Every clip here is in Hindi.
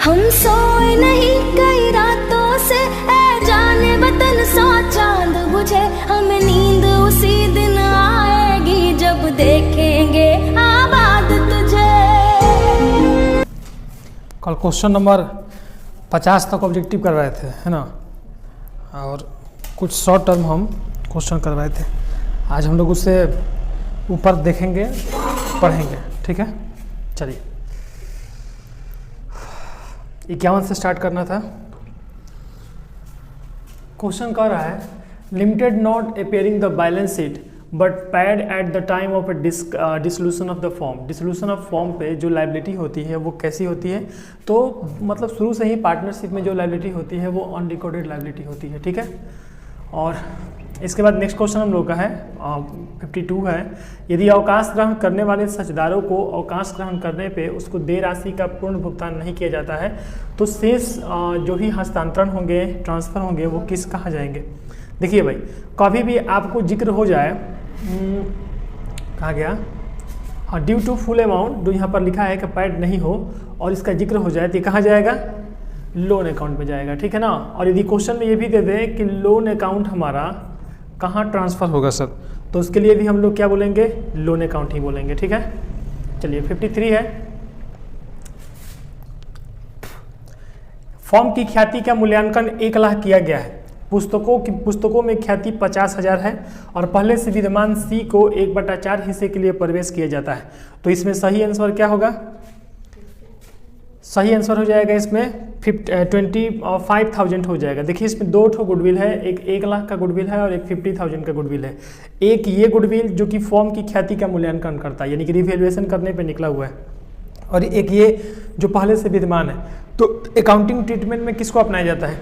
हम सोए नहीं कई रातों से, ऐ जाने वतन सा चांद बुझे, हमें नींद उसी दिन आएगी जब देखेंगे आबाद तुझे। कल क्वेश्चन नंबर 50 तक ऑब्जेक्टिव करवाए थे, है ना, और कुछ शॉर्ट टर्म हम क्वेश्चन करवाए थे। आज हम लोग उससे ऊपर देखेंगे, पढ़ेंगे, ठीक है। चलिए 51 से स्टार्ट करना था। क्वेश्चन कह रहा है limited not appearing the balance sheet but pad eight the time of dissolution of the form. Dissolution of form पे जो लाइबिलिटी होती है वो कैसी होती है, तो मतलब शुरू से ही पार्टनरशिप में जो लाइबिलिटी होती है वो अनरिकॉर्डेड लाइबिलिटी होती है, ठीक है। और इसके बाद नेक्स्ट क्वेश्चन हम लोग का है 52 है, यदि अवकाश ग्रहण करने वाले साझेदारों को अवकाश ग्रहण करने पे उसको देय राशि का पूर्ण भुगतान नहीं किया जाता है तो शेष जो भी हस्तांतरण होंगे, ट्रांसफ़र होंगे, वो किस कहा जाएंगे। देखिए भाई, कभी भी आपको जिक्र हो जाए, कहा गया, हाँ, ड्यू टू फुल अमाउंट, जो यहाँ पर लिखा है कि पैड नहीं हो और इसका जिक्र हो जाए तो ये कहाँ जाएगा, लोन अकाउंट में जाएगा, ठीक है ना। और यदि क्वेश्चन में ये भी दे दें कि लोन अकाउंट हमारा कहाँ ट्रांसफ़र होगा सर, तो उसके लिए भी हम लोग क्या बोलेंगे, लोन अकाउंट ही बोलेंगे, ठीक है। चलिए 53 है, फॉर्म की ख्याति का मूल्यांकन 1 लाख किया गया है। पुस्तकों में ख्याति 50,000 है और पहले से विद्यमान सी को 1/4 हिस्से के लिए प्रवेश किया जाता है। तो इसमें सही आंसर क्या होगा, सही आंसर हो जाएगा इसमें 25,000 हो जाएगा। देखिए इसमें 2 ठो गुडविल है, एक 1 लाख का गुडविल है और एक 50,000 का गुडविल है। एक ये गुडविल जो कि फॉर्म की ख्याति का मूल्यांकन करता है, यानी कि रिवैल्यूएशन करने पे निकला हुआ है, और एक ये जो पहले से विद्यमान है। तो अकाउंटिंग ट्रीटमेंट में किसको अपनाया जाता है,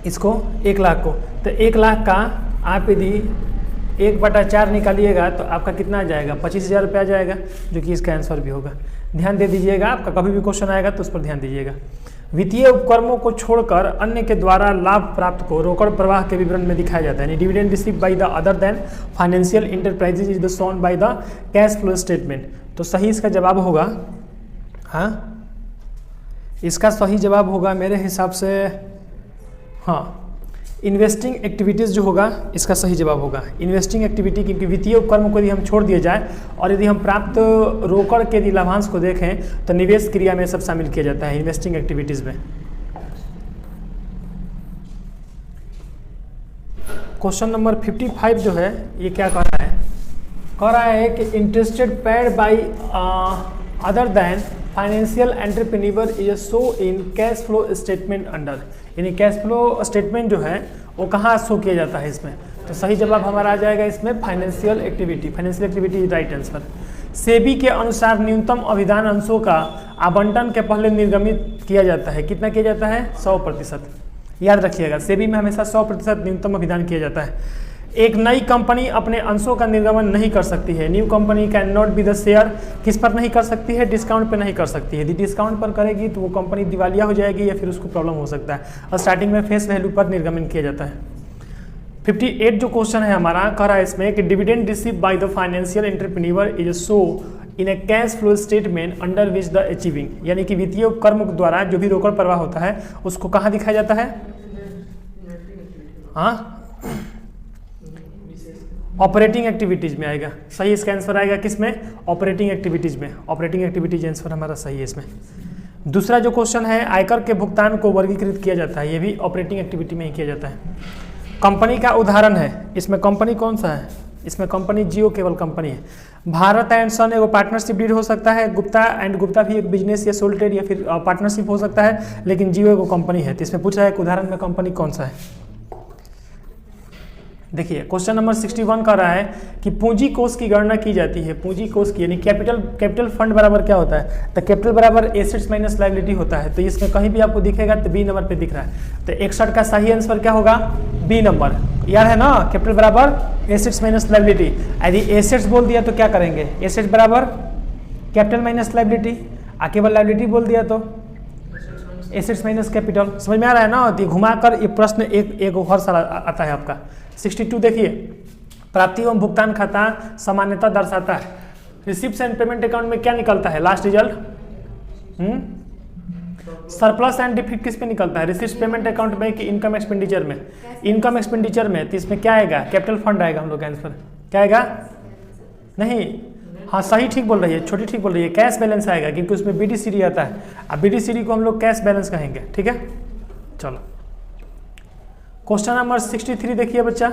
इसको 1 लाख को। तो 1 लाख का आप यदि 1/4 निकालिएगा तो आपका कितना आ जाएगा, 25,000 रुपया आ जाएगा, जो कि इसका आंसर भी होगा। ध्यान दे दीजिएगा, आपका कभी भी क्वेश्चन आएगा तो उस पर ध्यान दीजिएगा। वित्तीय उपक्रमों को छोड़कर अन्य के द्वारा लाभ प्राप्त को रोकड़ प्रवाह के विवरण में दिखाया जाता है। Dividend received by the other than financial enterprises is the shown by the cash flow statement. तो सही इसका जवाब होगा, हाँ, इसका सही जवाब होगा मेरे हिसाब से, हाँ, इन्वेस्टिंग एक्टिविटीज़ जो होगा इसका सही जवाब होगा इन्वेस्टिंग एक्टिविटी, क्योंकि वित्तीय उपक्रम को यदि हम छोड़ दिया जाए और यदि हम प्राप्त रोकड़ के यदि लाभांश को देखें तो निवेश क्रिया में सब शामिल किया जाता है इन्वेस्टिंग एक्टिविटीज़ में। क्वेश्चन नंबर 55 जो है ये क्या कह रहा है कि interested paid by other than financial entrepreneur is show in cash flow statement under, यानी कैश फ्लो स्टेटमेंट जो है वो कहाँ शो किया जाता है इसमें। तो सही जवाब हमारा आ जाएगा इसमें financial activity. Financial activity is right answer. SEBI के अनुसार न्यूनतम अभिधान अंशों का आवंटन के पहले निर्गमित किया जाता है, कितना किया जाता है, 100%। याद रखिएगा, सेबी में हमेशा 100% न्यूनतम अभिधान किया जाता है। एक नई कंपनी अपने अंशों का निर्गमन नहीं कर सकती है। New company can not be the share, किस पर नहीं कर सकती है, डिस्काउंट पर नहीं कर सकती है। यदि डिस्काउंट पर करेगी तो वो कंपनी दिवालिया हो जाएगी या फिर उसको प्रॉब्लम हो सकता है, और स्टार्टिंग में फेस वैल्यू पर निर्गमन किया जाता है। 58 जो क्वेश्चन है हमारा, कह रहा है इसमें कि dividend receive by the financial entrepreneur is show in A cash flow statement under which the achieving, यानी कि वित्तीय उपक्रम द्वारा जो भी रोकड़ प्रवाह होता है उसको कहाँ दिखाया जाता है, हाँ, ऑपरेटिंग एक्टिविटीज़ में आएगा। सही इसका आंसर आएगा किस में, ऑपरेटिंग एक्टिविटीज़ में। ऑपरेटिंग एक्टिविटीज आंसर हमारा सही है इसमें। दूसरा जो क्वेश्चन है, आयकर के भुगतान को वर्गीकृत किया जाता है, ये भी ऑपरेटिंग एक्टिविटी में ही किया जाता है। कंपनी का उदाहरण है, इसमें कंपनी कौन सा है, इसमें कंपनी जियो केबल कंपनी है। भारत एंड सन एगो पार्टनरशिप डील हो सकता है, गुप्ता एंड गुप्ता भी एक बिजनेस या सोल ट्रेड या फिर पार्टनरशिप हो सकता है, लेकिन जियो एगो कंपनी है। तो इसमें पूछा है कि उदाहरण में कंपनी कौन सा है। देखिए क्वेश्चन नंबर 61 कर रहा है कि पूंजी कोष की गणना की जाती है। पूंजी कोष की यानी कैपिटल फंड बराबर क्या होता है, तो कैपिटल बराबर एसेट्स माइनस लायबिलिटी होता है। तो इसमें कहीं भी आपको दिखेगा तो बी नंबर पे दिख रहा है। तो 61 का सही आंसर क्या होगा, बी नंबर। याद है ना, कैपिटल बराबर एसेट्स माइनस लायबिलिटी। यदि एसेट्स बोल दिया तो क्या करेंगे, एसेट्स बराबर कैपिटल माइनस लायबिलिटी, केवल लायबिलिटी बोल दिया तो एसेट्स माइनस कैपिटल। समझ में आ रहा है ना। तो घुमाकर ये प्रश्न एक हर साल आता है आपका। 62 देखिए, प्राप्ति एवं भुगतान खाता सामान्यता दर्शाता है। रिसिप्ट्स एंड पेमेंट अकाउंट में क्या निकलता है last result, surplus and defeat किस पे निकलता है, रिसीट्स पेमेंट अकाउंट में कि इनकम एक्सपेंडिचर में, इनकम एक्सपेंडिचर में, तो इसमें क्या आएगा, कैपिटल फंड आएगा हम लोग का आंसर, क्या आएगा, नहीं, हाँ सही ठीक बोल रही है, छोटी ठीक बोल रही है, कैश बैलेंस आएगा क्योंकि उसमें BDCD आता है, अब BDCD को हम लोग कैश बैलेंस कहेंगे, ठीक है। चलो क्वेश्चन नंबर 63 देखिए बच्चा,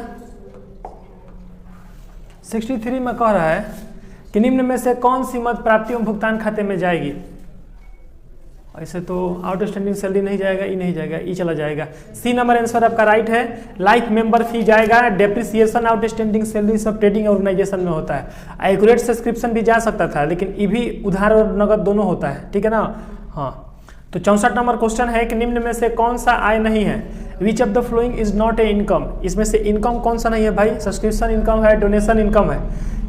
63 में कह रहा है कि निम्न में से कौन सी मद प्राप्ति एवं भुगतान खाते में जाएगी। ऐसे तो आउटस्टैंडिंग सैलरी नहीं जाएगा, ई नहीं जाएगा, ई चला जाएगा। सी नंबर आंसर आपका राइट है, लाइफ मेंबर फी जाएगा, डेप्रिसिएशन आउटस्टैंडिंग सैलरी सब ट्रेडिंग ऑर्गेनाइजेशन में होता है। एक्यूरेट सब्सक्रिप्शन भी जा सकता था लेकिन ये भी उधार और नगद दोनों होता है, ठीक है ना। हाँ तो 64 नंबर क्वेश्चन है कि निम्न में से कौन सा आय नहीं है, which of the following is not a income, इसमें से इनकम कौन सा नहीं है भाई, सब्सक्रिप्शन इनकम है, डोनेशन इनकम है,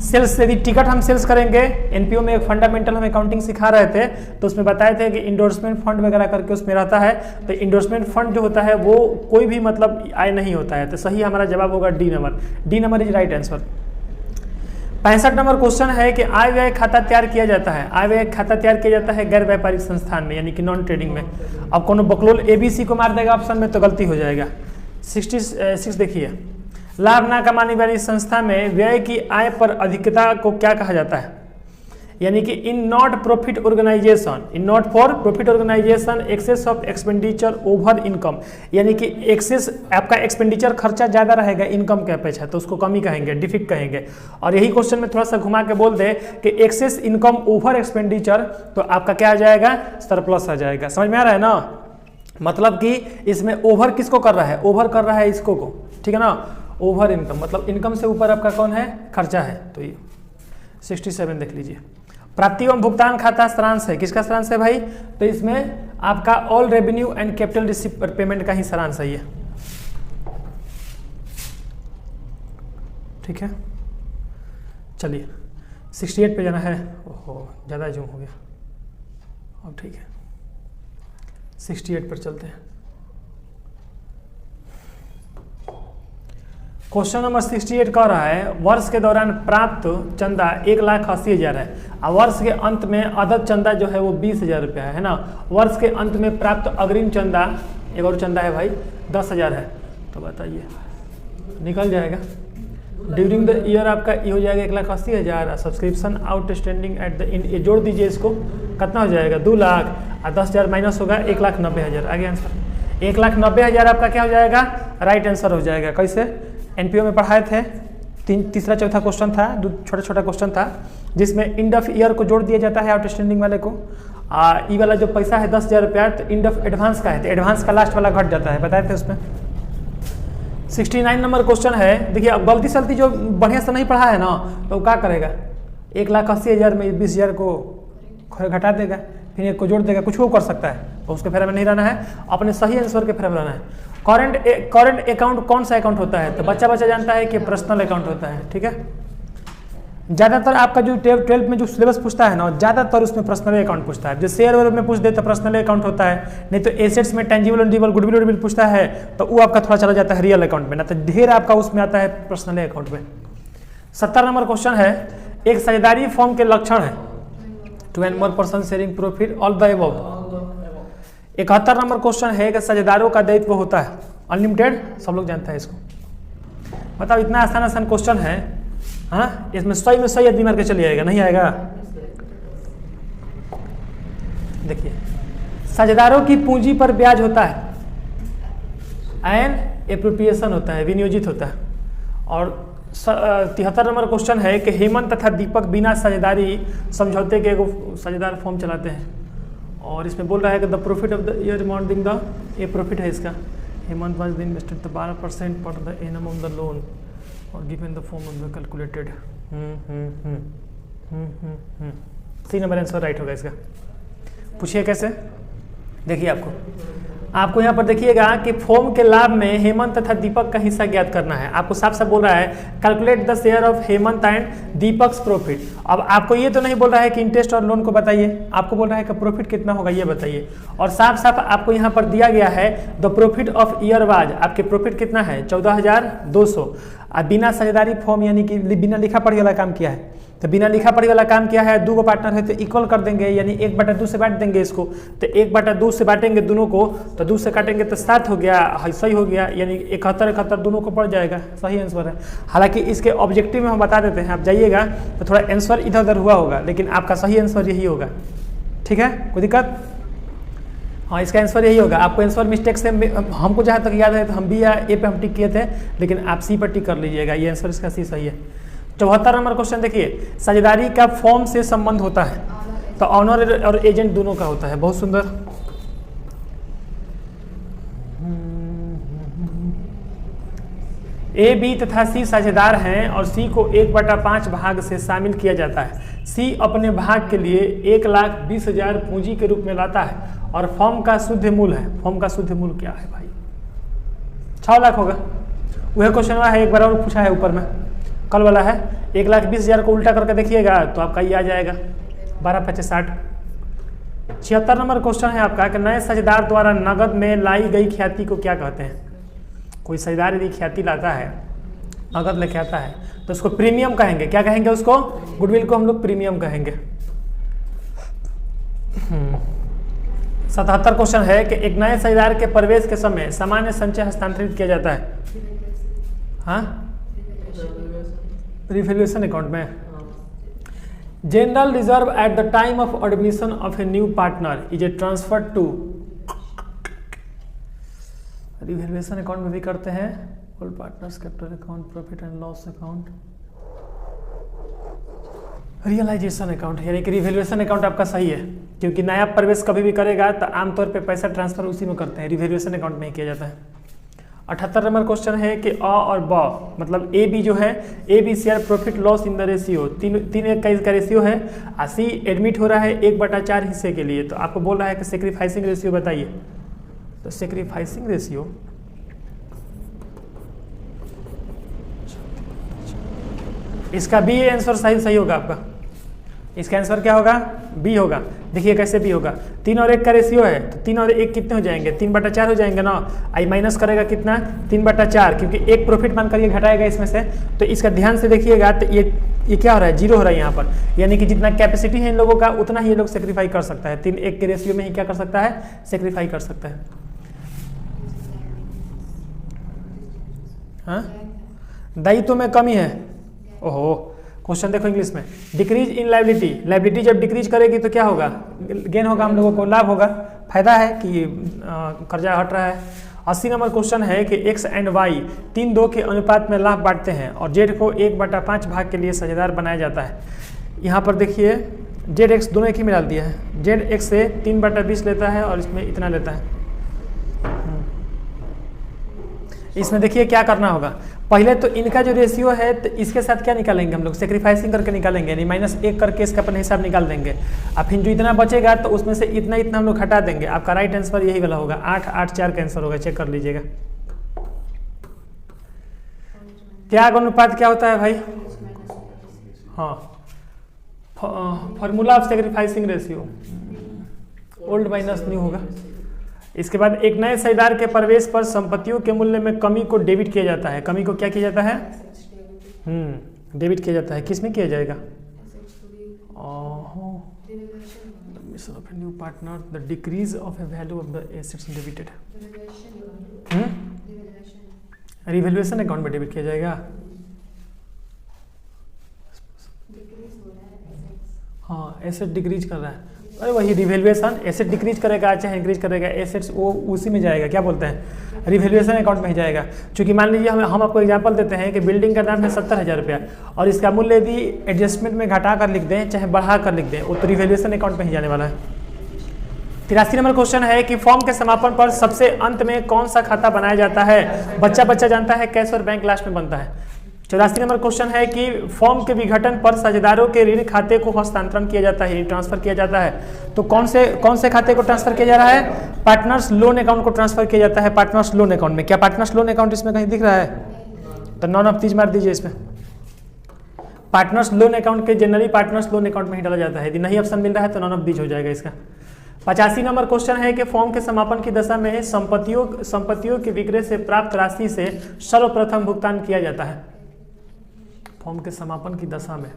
सेल्स, यदि टिकट हम सेल्स करेंगे, एनपीओ में एक फंडामेंटल हम अकाउंटिंग सिखा रहे थे तो उसमें बताए थे कि इंडोर्समेंट फंड वगैरह करके उसमें रहता है, तो इंडोर्समेंट फंड जो होता है वो कोई भी मतलब आय नहीं होता है, तो सही हमारा जवाब होगा D number, D number is right answer. 65 number question है कि आय व्यय खाता तैयार किया जाता है, आय व्यय खाता तैयार किया जाता है गैर व्यापारिक संस्थान में यानी कि नॉन ट्रेडिंग में। अब कोनो बकलोल ABC को मार देगा ऑप्शन में तो गलती हो जाएगा। 66 देखिए, लाभ ना कमाने वाली संस्था में व्यय की आय पर अधिकता को क्या कहा जाता है, यानी कि in not profit organisation, in not for profit organisation excess of expenditure over income, यानी कि एक्सेस आपका एक्सपेंडिचर खर्चा ज़्यादा रहेगा इनकम के अपेक्षा तो उसको कमी कहेंगे, डिफिट कहेंगे। और यही क्वेश्चन में थोड़ा सा घुमा के बोल दे कि एक्सेस इनकम ओवर एक्सपेंडिचर तो आपका क्या आ जाएगा, सरप्लस आ जाएगा। समझ में आ रहा है ना, मतलब कि इसमें ओवर किसको कर रहा है, ओवर कर रहा है इसको को, ठीक है ना, ओवर इनकम मतलब इनकम से ऊपर आपका कौन है, खर्चा है। तो ये 67 देख लीजिए, प्राप्ति एवं भुगतान खाता सारांश है, किसका सारांश है भाई, तो इसमें आपका all revenue and capital receive payment का ही सारांश है ये, ठीक है। चलिए 68 पे जाना है, ओहो ज़्यादा जूम हो गया, अब ठीक है 68 पर चलते हैं। क्वेश्चन नंबर 68 कह रहा है वर्ष के दौरान प्राप्त चंदा 1,80,000 है और वर्ष के अंत में अदद चंदा जो है वो 20,000 रुपया है ना। वर्ष के अंत में प्राप्त अग्रिम चंदा, एक और चंदा है भाई 10,000 है, तो बताइए निकल जाएगा। ड्यूरिंग द ईयर आपका ये हो जाएगा 1,80,000, subscription outstanding at the end, ये जोड़ दीजिए इसको, कितना हो जाएगा 2 लाख और 10,000 माइनस होगा 1,90,000, आगे आंसर 1,90,000 आपका क्या हो जाएगा, राइट आंसर हो जाएगा। कैसे, एनपीओ में पढ़ाए थे, तीसरा चौथा क्वेश्चन था, छोटा छोटा क्वेश्चन था जिसमें एंड ऑफ ईयर को जोड़ दिया जाता है आउटस्टैंडिंग वाले को, ई वाला जो पैसा है 10,000 रुपया तो एंड ऑफ एडवांस का है, तो एडवांस का लास्ट वाला घट जाता है, बताए थे उसमें। 69 नंबर क्वेश्चन है, देखिए अब गलती सलती जो बढ़िया से नहीं पढ़ा है ना तो क्या करेगा, 1,80,000 में 20,000 को घटा देगा, फिर एक को जोड़ देगा, कुछ वो कर सकता है, तो उसके फेरा में नहीं रहना है, अपने सही आंसर के फेरा में रहना है। करंट अकाउंट कौन सा अकाउंट होता है, तो बच्चा जानता है कि पर्सनल अकाउंट होता है, ठीक है। ज़्यादातर आपका जो 12th में जो सिलेबस पूछता है ना, ज़्यादातर उसमें पर्सनल अकाउंट पूछता है, जो शेयर वेयर में पूछ दे तो पर्सनल अकाउंट होता है, नहीं तो एसेट्स में टेंजिबल इंडिबल गुडविल वुडविल पूछता है तो वो आपका थोड़ा चला जाता है रियल अकाउंट में, ना तो ढेर आपका उसमें आता है पर्सनल अकाउंट में। 70 नंबर क्वेश्चन है, एक साझेदारी फॉर्म के लक्षण है, 2 and more person sharing profit all the above. 71 number question है कि साझेदारों का दायित्व होता है अनलिमिटेड, सब लोग जानते हैं इसको, बताओ इतना आसान क्वेश्चन है, हाँ इसमें सही आदमी मार के चली आएगा, नहीं आएगा। देखिए साझेदारों की पूंजी पर ब्याज होता है एंड एप्रोप्रिएशन होता है, विनियोजित होता है। और 73 नंबर क्वेश्चन है कि हेमंत तथा दीपक बिना साझेदारी समझौते के एगो साझेदार फॉर्म चलाते हैं, और इसमें बोल रहा है कि the profit of the year amounting the, ये प्रॉफिट है इसका, हेमंत वाज इन्वेस्टेड द 12% पर the annum of the loan और given the form of the calculated. C number answer right होगा इसका। पूछिए कैसे, देखिए आपको यहाँ पर देखिएगा कि फॉर्म के लाभ में हेमंत तथा दीपक का हिस्सा ज्ञात करना है, आपको साफ साफ बोल रहा है calculate the share of Hemant and Deepak's profit. अब आपको ये तो नहीं बोल रहा है कि इंटरेस्ट और लोन को बताइए, आपको बोल रहा है कि प्रॉफिट कितना होगा ये बताइए, और साफ साफ आपको यहाँ पर दिया गया है the profit of year was, आपके प्रॉफिट कितना है 14,200, बिना साझेदारी फॉर्म यानी कि बिना लिखा पढ़ी वाला काम किया है, तो बिना लिखा पढ़ी वाला काम क्या है, 2 पार्टनर है तो इक्वल कर देंगे, यानी 1/2 से बांट देंगे इसको। तो 1/2 से बांटेंगे दोनों को, तो 2 से काटेंगे तो 7 हो गया, सही हो गया, यानी 71 दोनों को पड़ जाएगा, सही आंसर है। हालांकि इसके ऑब्जेक्टिव में हम बता देते हैं, आप जाइएगा तो थोड़ा आंसर इधर उधर हुआ होगा, लेकिन आपका सही आंसर यही होगा। ठीक है, कोई दिक्कत? हाँ, इसका आंसर यही होगा। आपको आंसर मिस्टेक से, हमको जहाँ तक याद है तो हम बी या ए पे हम टिक किए थे, लेकिन आप सी पर टिक कर लीजिएगा, ये आंसर इसका सी सही है। 74 नंबर क्वेश्चन देखिए, साझेदारी का फॉर्म से संबंध होता है, तो ऑनर और एजेंट दोनों का होता है। बहुत सुंदर। ए, बी तथा सी साझेदार हैं और सी को 1/5 भाग से शामिल किया जाता है। सी अपने भाग के लिए 1,20,000 पूंजी के रूप में लाता है और फॉर्म का शुद्ध मूल्य है। फॉर्म का शुद्ध मूल्य क्या है भाई? 6 लाख होगा। वह क्वेश्चन है, एक बार और पूछा है ऊपर में, कल वाला है। 1,20,000 को उल्टा करके देखिएगा तो आपका ये आ जाएगा 12×5 = 60। 76 नंबर क्वेश्चन है आपका कि नए साझेदार द्वारा नगद में लाई गई ख्याति को क्या कहते हैं? कोई साझेदार यदि ख्याति लाता है, नगद लेके आता है, तो उसको प्रीमियम कहेंगे। क्या कहेंगे उसको? गुडविल को हम लोग प्रीमियम कहेंगे। 77 क्वेश्चन है कि एक नए साझेदार के प्रवेश के समय सामान्य संचय हस्तांतरित किया जाता है। हाँ, रिवैल्यूएशन अकाउंट में। General reserve at the time of admission of a new partner is a transfer to, revaluation account में भी करते हैं, all partners capital account, profit and loss account, realisation account. यानी कि रिवैल्यूएशन अकाउंट आपका सही है, क्योंकि नया प्रवेश कभी भी करेगा तो आमतौर पे पैसा ट्रांसफर उसी में करते हैं, रिवैल्यूएशन अकाउंट में ही किया जाता है। 78 नंबर क्वेश्चन है कि अ और ब, मतलब ए बी जो है, A B share profit loss in the ratio, 3:1 का रेशियो है, और सी एडमिट हो रहा है 1/4 हिस्से के लिए। तो आपको बोल रहा है कि सेक्रीफाइसिंग रेशियो बताइए। तो सेक्रीफाइसिंग रेशियो इसका बी आंसर सही होगा आपका। इसका आंसर क्या होगा? बी होगा। देखिए कैसे बी होगा, 3 और 1 का रेशियो है, तो 3 और 1 कितने हो जाएंगे? 3/4 हो जाएंगे ना। आई माइनस करेगा कितना? 3/4, क्योंकि एक प्रॉफिट मान करिए घटाएगा इसमें से। तो इसका ध्यान से देखिएगा, तो ये क्या हो रहा है? 0 हो रहा है यहाँ पर, यानी कि जितना कैपेसिटी है इन लोगों का उतना ही ये लोग सेक्रीफाई कर सकता है। 3:1 के रेशियो में ही क्या कर सकता है? सेक्रीफाई कर सकता है। हाँ, दायित्व में कमी है। ओहो, क्वेश्चन देखो इंग्लिश में, डिक्रीज इन लायबिलिटी। लायबिलिटी जब डिक्रीज करेगी तो क्या होगा? गेन होगा, हम लोगों को लाभ होगा, फायदा है कि कर्जा हट रहा है। 80 नंबर क्वेश्चन है कि एक्स एंड वाई 3:2 के अनुपात में लाभ बांटते हैं और जेड को 1/5 भाग के लिए साझेदार बनाया जाता है। यहाँ पर देखिए जेड एक्स दोनों एक ही में डाल दिया है। जेड एक्स से 3/20 लेता है और इसमें इतना लेता है। इसमें देखिए क्या करना होगा, पहले तो इनका जो रेशियो है तो इसके साथ क्या निकालेंगे हम लोग? सेक्रीफाइसिंग करके निकालेंगे, यानी -1 करके इसका अपना हिसाब निकाल देंगे। अब फिर जो इतना बचेगा तो उसमें से इतना हम लोग हटा देंगे। आपका राइट आंसर यही वाला होगा, 8/8/4 का आंसर होगा, चेक कर लीजिएगा। त्याग अनुपात क्या होता है भाई? हाँ, formula of sacrificing ratio, old minus new होगा। इसके बाद एक नए साझेदार के प्रवेश पर संपत्तियों के मूल्य में कमी को डेबिट किया जाता है। कमी को क्या किया जाता है? डेबिट किया जाता है। किस में किया जाएगा? New partner, the decrease of A value of the assets debited, revaluation account में डेबिट किया जाएगा। हाँ, एसेट डिक्रीज कर रहा है, अरे वही रिवैल्यूएशन, एसेट डिक्रीज करेगा चाहे इंक्रीज करेगा, एसेट्स वो उसी में जाएगा, क्या बोलते हैं? रिवैल्यूएशन अकाउंट में ही जाएगा। क्योंकि मान लीजिए हम आपको एग्जांपल देते हैं कि बिल्डिंग का दाम है 70,000 रुपया और इसका मूल्य यदि एडजस्टमेंट में घटा कर लिख दें चाहे बढ़ा कर लिख दें, वो तो रिवैल्यूएशन अकाउंट में ही जाने वाला है। 83 नंबर क्वेश्चन है कि फॉर्म के समापन पर सबसे अंत में कौन सा खाता बनाया जाता है? बच्चा जानता है, कैश और बैंक लास्ट में बनता है। 84 नंबर क्वेश्चन है कि फॉर्म के विघटन पर साझेदारों के ऋण खाते को हस्तांतरण किया जाता है, ट्रांसफर किया जाता है। तो कौन से खाते को ट्रांसफर किया जा रहा है? पार्टनर्स लोन अकाउंट को ट्रांसफर किया जाता है, पार्टनर्स लोन अकाउंट में। क्या पार्टनर्स लोन अकाउंट इसमें कहीं दिख रहा है? तो नॉन ऑफ दीज मार दीजिए इसमें। पार्टनर्स लोन अकाउंट के जनरली पार्टनर्स लोन अकाउंट में ही डाला जाता है। यदि नहीं ऑप्शन मिल रहा है तो नॉन ऑफ दीज हो जाएगा इसका। 85 नंबर क्वेश्चन है कि फॉर्म के समापन की दशा में संपत्तियों के विक्रय से प्राप्त राशि से सर्वप्रथम भुगतान किया जाता है। फॉर्म के समापन की दशा में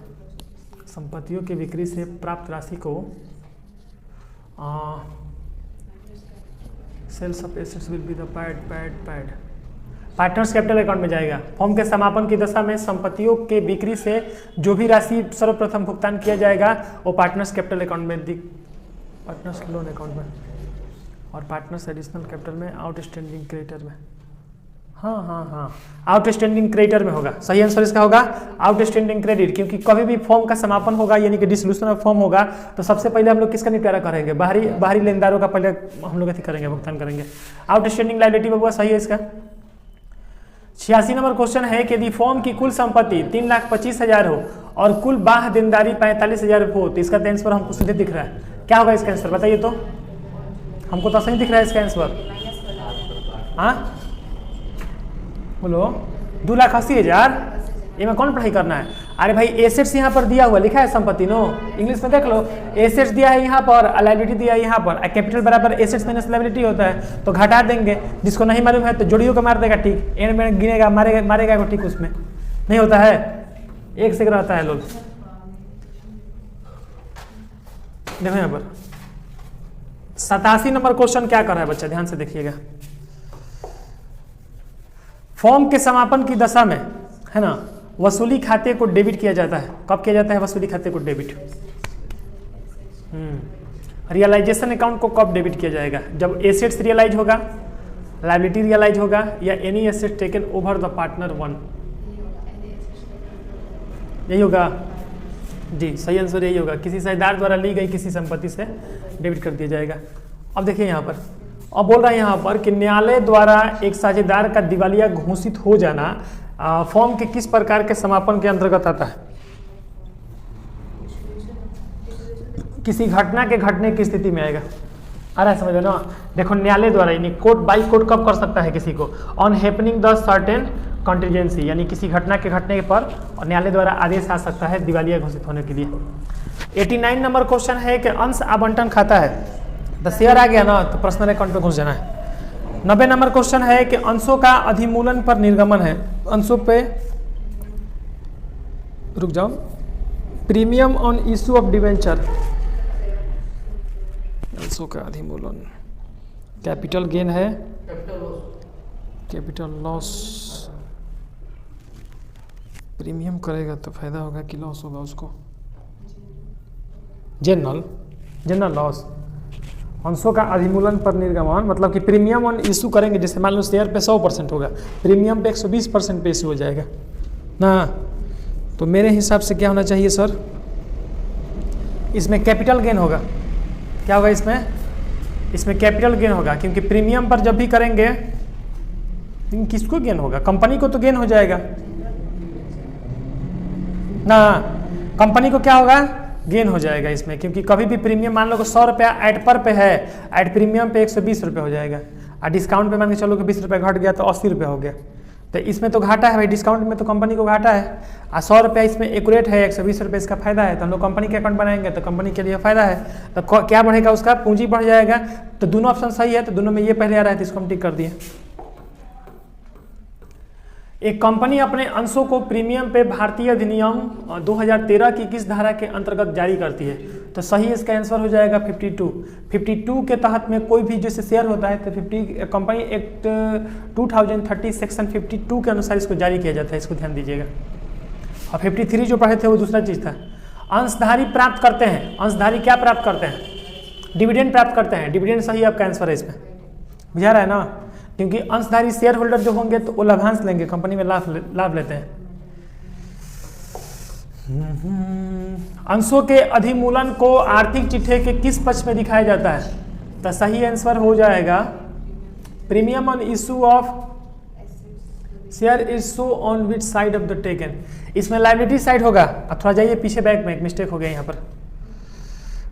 संपत्तियों की बिक्री से प्राप्त राशि को sales of assets will be the paid partners capital account में जाएगा। फॉर्म के समापन की दशा में संपत्तियों के बिक्री से जो भी राशि सर्वप्रथम भुगतान किया जाएगा वो पार्टनर्स कैपिटल अकाउंट में, पार्टनर्स लोन अकाउंट में और पार्टनर्स एडिशनल कैपिटल में, आउटस्टैंडिंग क्रेडिटर में। हाँ आउटस्टैंडिंग क्रेडिटर में होगा। सही आंसर इसका होगा आउटस्टैंडिंग क्रेडिट, क्योंकि कभी भी फॉर्म का समापन होगा यानी कि डिसोल्यूशन ऑफ फॉर्म होगा तो सबसे पहले हम लोग किसका निपटारा करेंगे, बाहरी लेनदारों का पहले हम लोग करेंगे, भुगतान करेंगे। आउटस्टैंडिंग लायबिलिटी में हुआ, सही है इसका। 86 नंबर क्वेश्चन है कि यदि फॉर्म की कुल संपत्ति 3,25,000 हो और कुल बाह्य देनदारी 45,000 हो तो इसका आंसर हमको सीधे दिख रहा है, क्या होगा इसका आंसर बताइए तो। हमको तो सही दिख रहा है इसका आंसर। हाँ बोलो 2,80,000, ये में कौन पढ़ाई करना है। अरे भाई एसेट्स यहाँ पर दिया हुआ लिखा है संपत्ति नो, इंग्लिश में देख लो, एसेट्स दिया है यहाँ पर, लायबिलिटी दिया है यहाँ पर, कैपिटल बराबर एसेट्स माइनस लायबिलिटी होता है तो घटा देंगे, जिसको नहीं मालूम है तो जोड़ियों को मार देगा, ठीक एंड में गिनेगा मारेगा ठीक, उसमें नहीं होता है, एक से रहता है लोग। देखो यहाँ पर 87 नंबर क्वेश्चन क्या कर रहा है बच्चा, ध्यान से देखिएगा। फॉर्म के समापन की दशा में है ना वसूली खाते को डेबिट किया जाता है। कब किया जाता है वसूली खाते को डेबिट? रियलाइजेशन अकाउंट को कब डेबिट किया जाएगा? जब एसेट्स रियलाइज होगा, लायबिलिटी रियलाइज होगा, या any asset taken over the partner one, यही होगा जी। सही आंसर यही होगा, किसी साझेदार द्वारा ली गई किसी संपत्ति से डेबिट कर दिया जाएगा। अब देखिए यहाँ पर, अब बोल रहा है यहाँ पर कि न्यायालय द्वारा एक साझेदार का दिवालिया घोषित हो जाना फॉर्म के किस प्रकार के समापन के अंतर्गत आता है? किसी घटना के घटने की स्थिति में आएगा। आ रहा है समझ ना? देखो न्यायालय द्वारा यानी कोर्ट बाई कोर्ट कब कर सकता है किसी को? On happening the certain contingency, यानी किसी घटना के घटने पर और न्यायालय द्वारा आदेश आ सकता है दिवालिया घोषित होने के लिए। 89 नंबर क्वेश्चन है कि अंश आवंटन खाता है, द शेयर आ गया ना तो पर्सनल अकाउंट पे घुस जाना है। 90 नंबर क्वेश्चन है कि अंशों का अधिमूलन पर निर्गमन है, अंशों पे रुक जाओ, premium on issue of debenture, अंशों का अधिमूलन, कैपिटल गेन है, कैपिटल लॉस, प्रीमियम करेगा तो फायदा होगा कि लॉस होगा उसको, जनरल लॉस। अंशों का अधिमूलन पर निर्गमन मतलब कि प्रीमियम ऑन इशू करेंगे, जैसे मान लो शेयर पे 100% होगा, प्रीमियम पे 120% पे इशू हो जाएगा ना, तो मेरे हिसाब से क्या होना चाहिए सर, इसमें कैपिटल गेन होगा। क्या होगा इसमें कैपिटल गेन होगा, क्योंकि प्रीमियम पर जब भी करेंगे किसको गेन होगा? कंपनी को तो गेन हो जाएगा ना, कंपनी को क्या होगा? गेन हो जाएगा इसमें, क्योंकि कभी भी प्रीमियम मान लो कि 100 रुपया एड पर पे है, एड प्रीमियम पे 120 रुपये हो जाएगा, और डिस्काउंट पे मान के चलो कि 20 रुपये घट गया तो 80 रुपये हो गया, तो इसमें तो घाटा है भाई, डिस्काउंट में तो कंपनी को घाटा है, और 100 रुपया इसमें एक्यूरेट है, 120 रुपये इसका फायदा है, तो हम लोग कंपनी के अकाउंट बनाएंगे तो कंपनी के लिए फायदा है, तो क्या बढ़ेगा उसका? पूंजी बढ़ जाएगा। तो दोनों ऑप्शन सही है, तो दोनों में ये पहले आ रहा है तो इसको हम टिक कर दिए। एक कंपनी अपने अंशों को प्रीमियम पे भारतीय अधिनियम 2013 की किस धारा के अंतर्गत जारी करती है? तो सही इसका आंसर हो जाएगा 52 के तहत में कोई भी जैसे शेयर होता है तो 50 कंपनी एक्ट 2030 सेक्शन 52 के अनुसार इसको जारी किया जाता है, इसको ध्यान दीजिएगा। और 53 जो पढ़े थे वो दूसरा चीज़ था। अंशधारी प्राप्त करते हैं, अंशधारी क्या प्राप्त करते हैं? डिविडेंड प्राप्त करते हैं, डिविडेंड सही आपका आंसर है इसमें, बुझा रहा है ना? क्योंकि अंशधारी शेयर होल्डर जो होंगे तो वो लाभांश लेंगे, कंपनी में लाभ लेते हैं। अंशों के अधिमूलन को आर्थिक चिट्ठे के किस पक्ष में दिखाया जाता है? तो सही आंसर हो जाएगा premium on issue of share issue on which side of the taken. इसमें लायबिलिटी साइड होगा, अब थोड़ा जाइए पीछे बैक में, एक मिस्टेक हो गया यहाँ पर,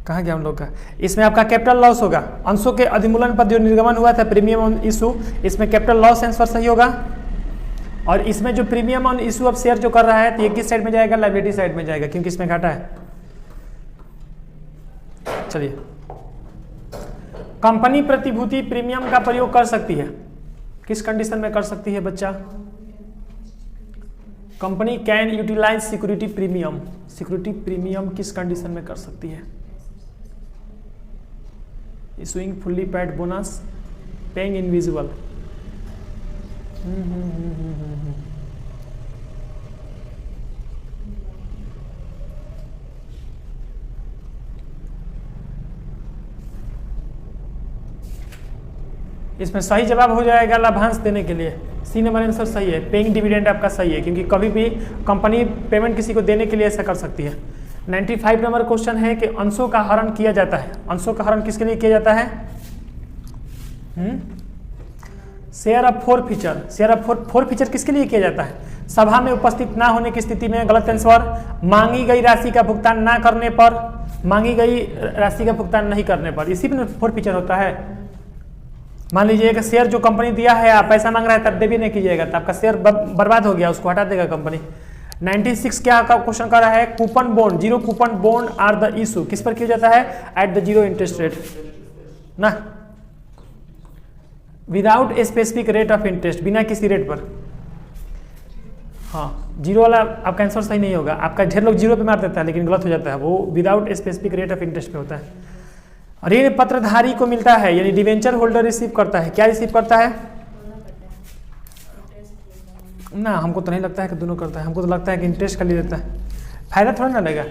कहाँ गया हम लोग का? इसमें आपका कैपिटल लॉस होगा, अंशों के अधिमूलन पर जो निर्गमन हुआ था प्रीमियम ऑन इशू, इसमें कैपिटल लॉस आंसर सही होगा। और इसमें जो premium on issue of share जो कर रहा है तो ये किस साइड में जाएगा? लायबिलिटी साइड में जाएगा, क्योंकि इसमें घाटा है। चलिए, कंपनी प्रतिभूति प्रीमियम का प्रयोग कर सकती है, किस कंडीशन में कर सकती है बच्चा? Company can utilise security premium. Security premium किस कंडीशन में कर सकती है? Issuing fully paid bonus, paying invisible. इसमें सही जवाब हो जाएगा लाभांश देने के लिए। सी नंबर आंसर सही है, पेइंग डिविडेंड आपका सही है, क्योंकि कभी भी कंपनी पेमेंट किसी को देने के लिए ऐसा कर सकती है। 95 नंबर क्वेश्चन है कि अंशों का हरण किया जाता है। अंशों का हरण किसके लिए किया जाता है? Share of four feature. Share of four feature किसके लिए किया जाता है? सभा में उपस्थित ना होने की स्थिति में। गलत आंसर। मांगी गई राशि का भुगतान ना करने पर, मांगी गई राशि का भुगतान नहीं करने पर, इसी में फोर फीचर होता है। मान लीजिए कि शेयर जो कंपनी दिया है, आप पैसा मांग रहा है तब दे भी नहीं कीजिएगा, तो आपका शेयर बर्बाद हो गया, उसको हटा देगा कंपनी। 96 क्या का क्वेश्चन कर रहा है? Coupon bond, zero coupon bond are the issue. किस पर किया जाता है? At the zero interest rate ना, without specific rate of interest, बिना किसी रेट पर। हाँ, जीरो वाला आपका आंसर सही नहीं होगा। आपका ढेर लोग जीरो पे मार देता है लेकिन गलत हो जाता है, वो without specific rate of interest पे होता है। ऋण पत्रधारी को मिलता है, यानी डिवेंचर होल्डर रिसीव करता है। क्या रिसीव करता है? ना, हमको तो नहीं लगता है कि दोनों करता है, हमको तो लगता है कि इंटरेस्ट खाली देता है। फायदा थोड़ा ना लेगा,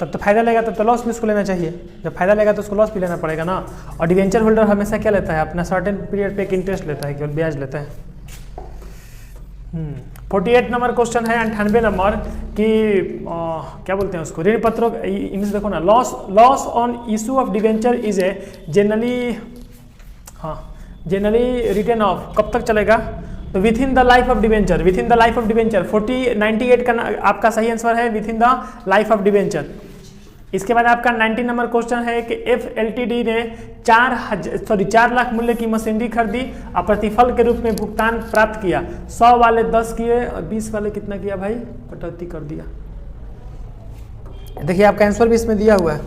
तब तो फायदा लेगा तब तो लॉस भी उसको लेना चाहिए। जब फायदा लेगा तो उसको लॉस भी लेना पड़ेगा ना। और डिवेंचर होल्डर हमेशा क्या लेता है? अपना सर्टेन पीरियड पे एक इंटरेस्ट लेता है, केवल ब्याज लेता है। 48 नंबर क्वेश्चन है, 98 नंबर कि क्या बोलते हैं उसको, ऋण पत्रों, इंग्लिश देखो ना, loss on issue of debenture is a generally, हाँ, जनरली रिटर्न ऑफ, कब तक चलेगा? तो with in the life of debenture. With in the life of debenture 98 का आपका सही आंसर है, with in the life of debenture. इसके बाद आपका 90 नंबर क्वेश्चन है कि FLTD ने 4 लाख मूल्य की मशीनरी खरीदी और प्रतिफल के रूप में भुगतान प्राप्त किया। 100 वाले 10 किए और 20 वाले कितना किया भाई? कटौती कर दिया। देखिए आपका आंसर भी इसमें दिया हुआ है।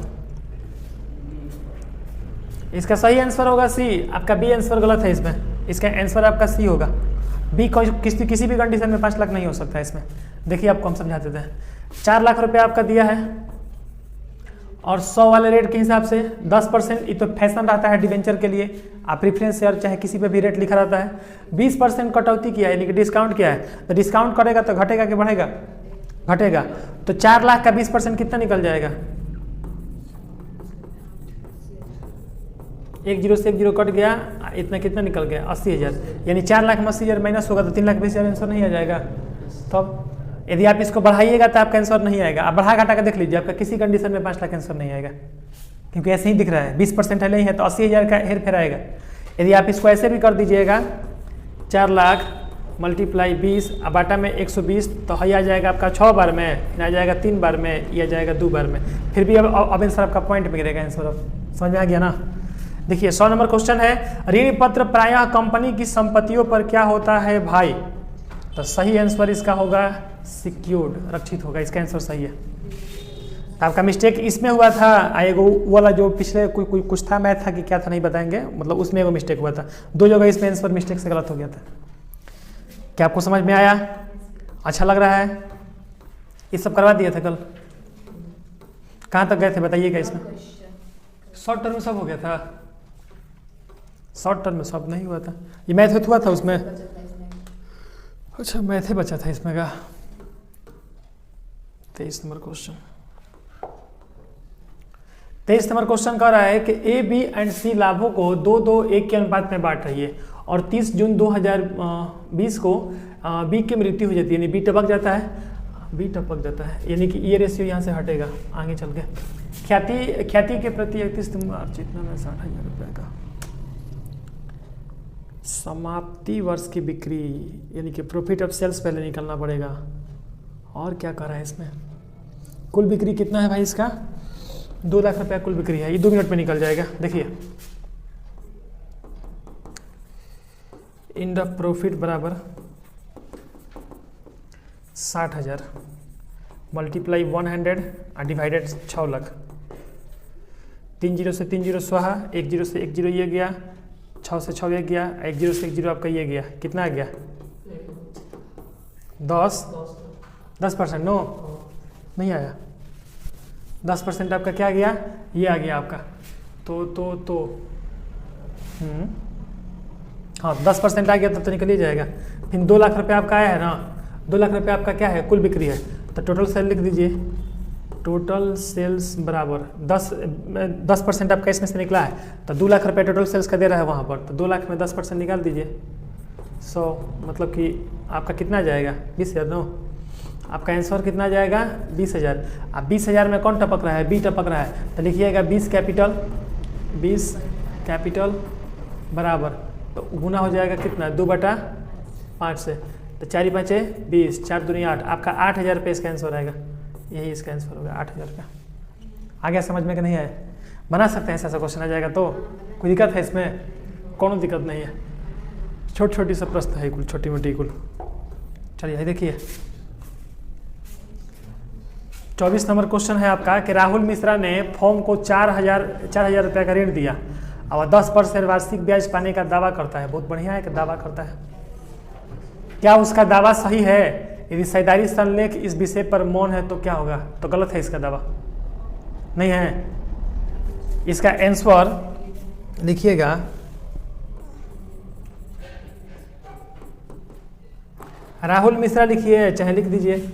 इसका सही आंसर होगा सी, आपका बी आंसर गलत है इसमें। इसका आंसर आपका सी होगा। बी किसी भी कंडीशन में 5 लाख नहीं हो सकता है इसमें। देखिए आपको हम समझा देते हैं। 4 लाख रुपये आपका दिया है और 100 वाले रेट के हिसाब से 10%, ये तो फैशन रहता है डिवेंचर के लिए, आप प्रीफरेंस शेयर चाहे किसी पे भी रेट लिखा रहता है। 20% कटौती किया है, यानी कि डिस्काउंट किया है। तो डिस्काउंट करेगा तो घटेगा कि बढ़ेगा? घटेगा। तो 4 लाख का 20% कितना निकल जाएगा? 1 0 से 1 0 कट गया, इतना कितना निकल गया? 80,000। यानी 4 लाख में 80,000 माइनस होगा तो 3,20,000 आंसर नहीं आ जाएगा। तब यदि आप इसको बढ़ाइएगा तो आपका आंसर नहीं आएगा। आप बढ़ा घटा कर देख लीजिए, आपका किसी कंडीशन में 5 लाख आंसर नहीं आएगा, क्योंकि ऐसे ही दिख रहा है। 20% है नहीं है तो 80,000 का हेर फेर आएगा। यदि आप इसको ऐसे भी कर दीजिएगा, 4 लाख मल्टीप्लाई 20 अब बाटा में 120, तो आ जाएगा आपका 6 बार में, फिर आ जाएगा 3 बार में, ये आ जाएगा 2 बार में, फिर भी अब आंसर आपका पॉइंट में गिरेगा आंसर। अब समझ में आ गया ना? देखिए 100 नंबर क्वेश्चन है, ऋण पत्र प्रायः कंपनी की संपत्तियों पर क्या होता है भाई? तो सही आंसर इसका होगा सिक्योर्ड, रक्षित होगा। इसका आंसर सही है। तो आपका मिस्टेक इसमें हुआ था, एगो वाला जो पिछले कुछ था, मैथ था कि क्या था नहीं बताएंगे, मतलब उसमें एगो मिस्टेक हुआ था। 2 जगह इसमें आंसर मिस्टेक से गलत हो गया था। क्या आपको समझ में आया? अच्छा लग रहा है? ये सब करवा दिए थे कल? कहाँ तक गए थे बताइएगा। इसमें शॉर्ट टर्म में सब हो गया था? शॉर्ट टर्म में सब नहीं हुआ था। ये मैथ हुआ था उसमें? अच्छा मैथ ही बचा था इसमें का। 23 नंबर क्वेश्चन। 23 नंबर क्वेश्चन कह रहा है कि ए, बी एंड सी लाभों को 2-2-1 के अनुपात में बांट रही है और 30 जून 2020 को बी की मृत्यु हो जाती है, यानी बी टपक जाता है, यानी कि ये रेशियो यहाँ से हटेगा आगे चल के। ख्याति के प्रति 31 मार्च इतना में 60,000 रुपये का। समाप्ति वर्ष की बिक्री, यानी कि प्रॉफिट ऑफ सेल्स पहले निकलना पड़ेगा। और क्या कर रहा है इसमें? कुल बिक्री कितना है भाई इसका? 2 लाख रुपया कुल बिक्री है। ये 2 मिनट में निकल जाएगा। देखिए इन द प्रॉफिट बराबर 60,000 मल्टीप्लाई 100 और डिवाइडेड 6 लाख। 3 0 से 3 0 स्वाहा, 1 0 से 1 0 ये गया, 6 से 6 ये गया, 1 0 से 1 0 आपका ये गया, कितना आ गया? 10 10%? नो, नहीं आया। 10% आपका क्या गया, ये आ गया आपका। तो हाँ 10% आ गया तब तो निकल ही जाएगा। फिर 2 लाख रुपये आपका आया है ना, 2 लाख रुपये आपका क्या है, कुल बिक्री है। तो टोटल सेल लिख दीजिए, टोटल सेल्स बराबर 10% आपका इसमें से निकला है, तो 2 लाख रुपये टोटल सेल्स का दे रहा है वहाँ पर, तो 2 लाख में 10% निकाल दीजिए 100, मतलब कि आपका कितना जाएगा 20,000। नो, आपका आंसर कितना जाएगा 20,000। अब 20,000 में कौन टपक रहा है, बी टपक रहा है, तो लिखिएगा 20 कैपिटल बराबर, तो गुना हो जाएगा कितना 2/5 से, तो 4 × 5 = 20, 4 दूनी 8, आपका 8,000 रुपये इसका आंसर आएगा। यही इसका आंसर होगा 8,000 रुपया। आ गया समझ में कि नहीं आया? बना सकते हैं, ऐसा क्वेश्चन आ जाएगा तो कोई दिक्कत है इसमें? कोनो दिक्कत नहीं है, छोटी छोटी सब प्रश्न है कुल, छोटी मोटी कुल। चलिए देखिए 24 नंबर क्वेश्चन है आपका कि राहुल मिश्रा ने फॉर्म को 4,000 रुपये का ऋण दिया और 10% वार्षिक ब्याज पाने का दावा करता है। बहुत बढ़िया है कि दावा करता है। क्या उसका दावा सही है? यदि साझेदारी संलेख इस विषय पर मौन है तो क्या होगा? तो गलत है इसका दावा, नहीं है। इसका आंसर लिखिएगा राहुल मिश्रा लिखिए, चाहे लिख दीजिए।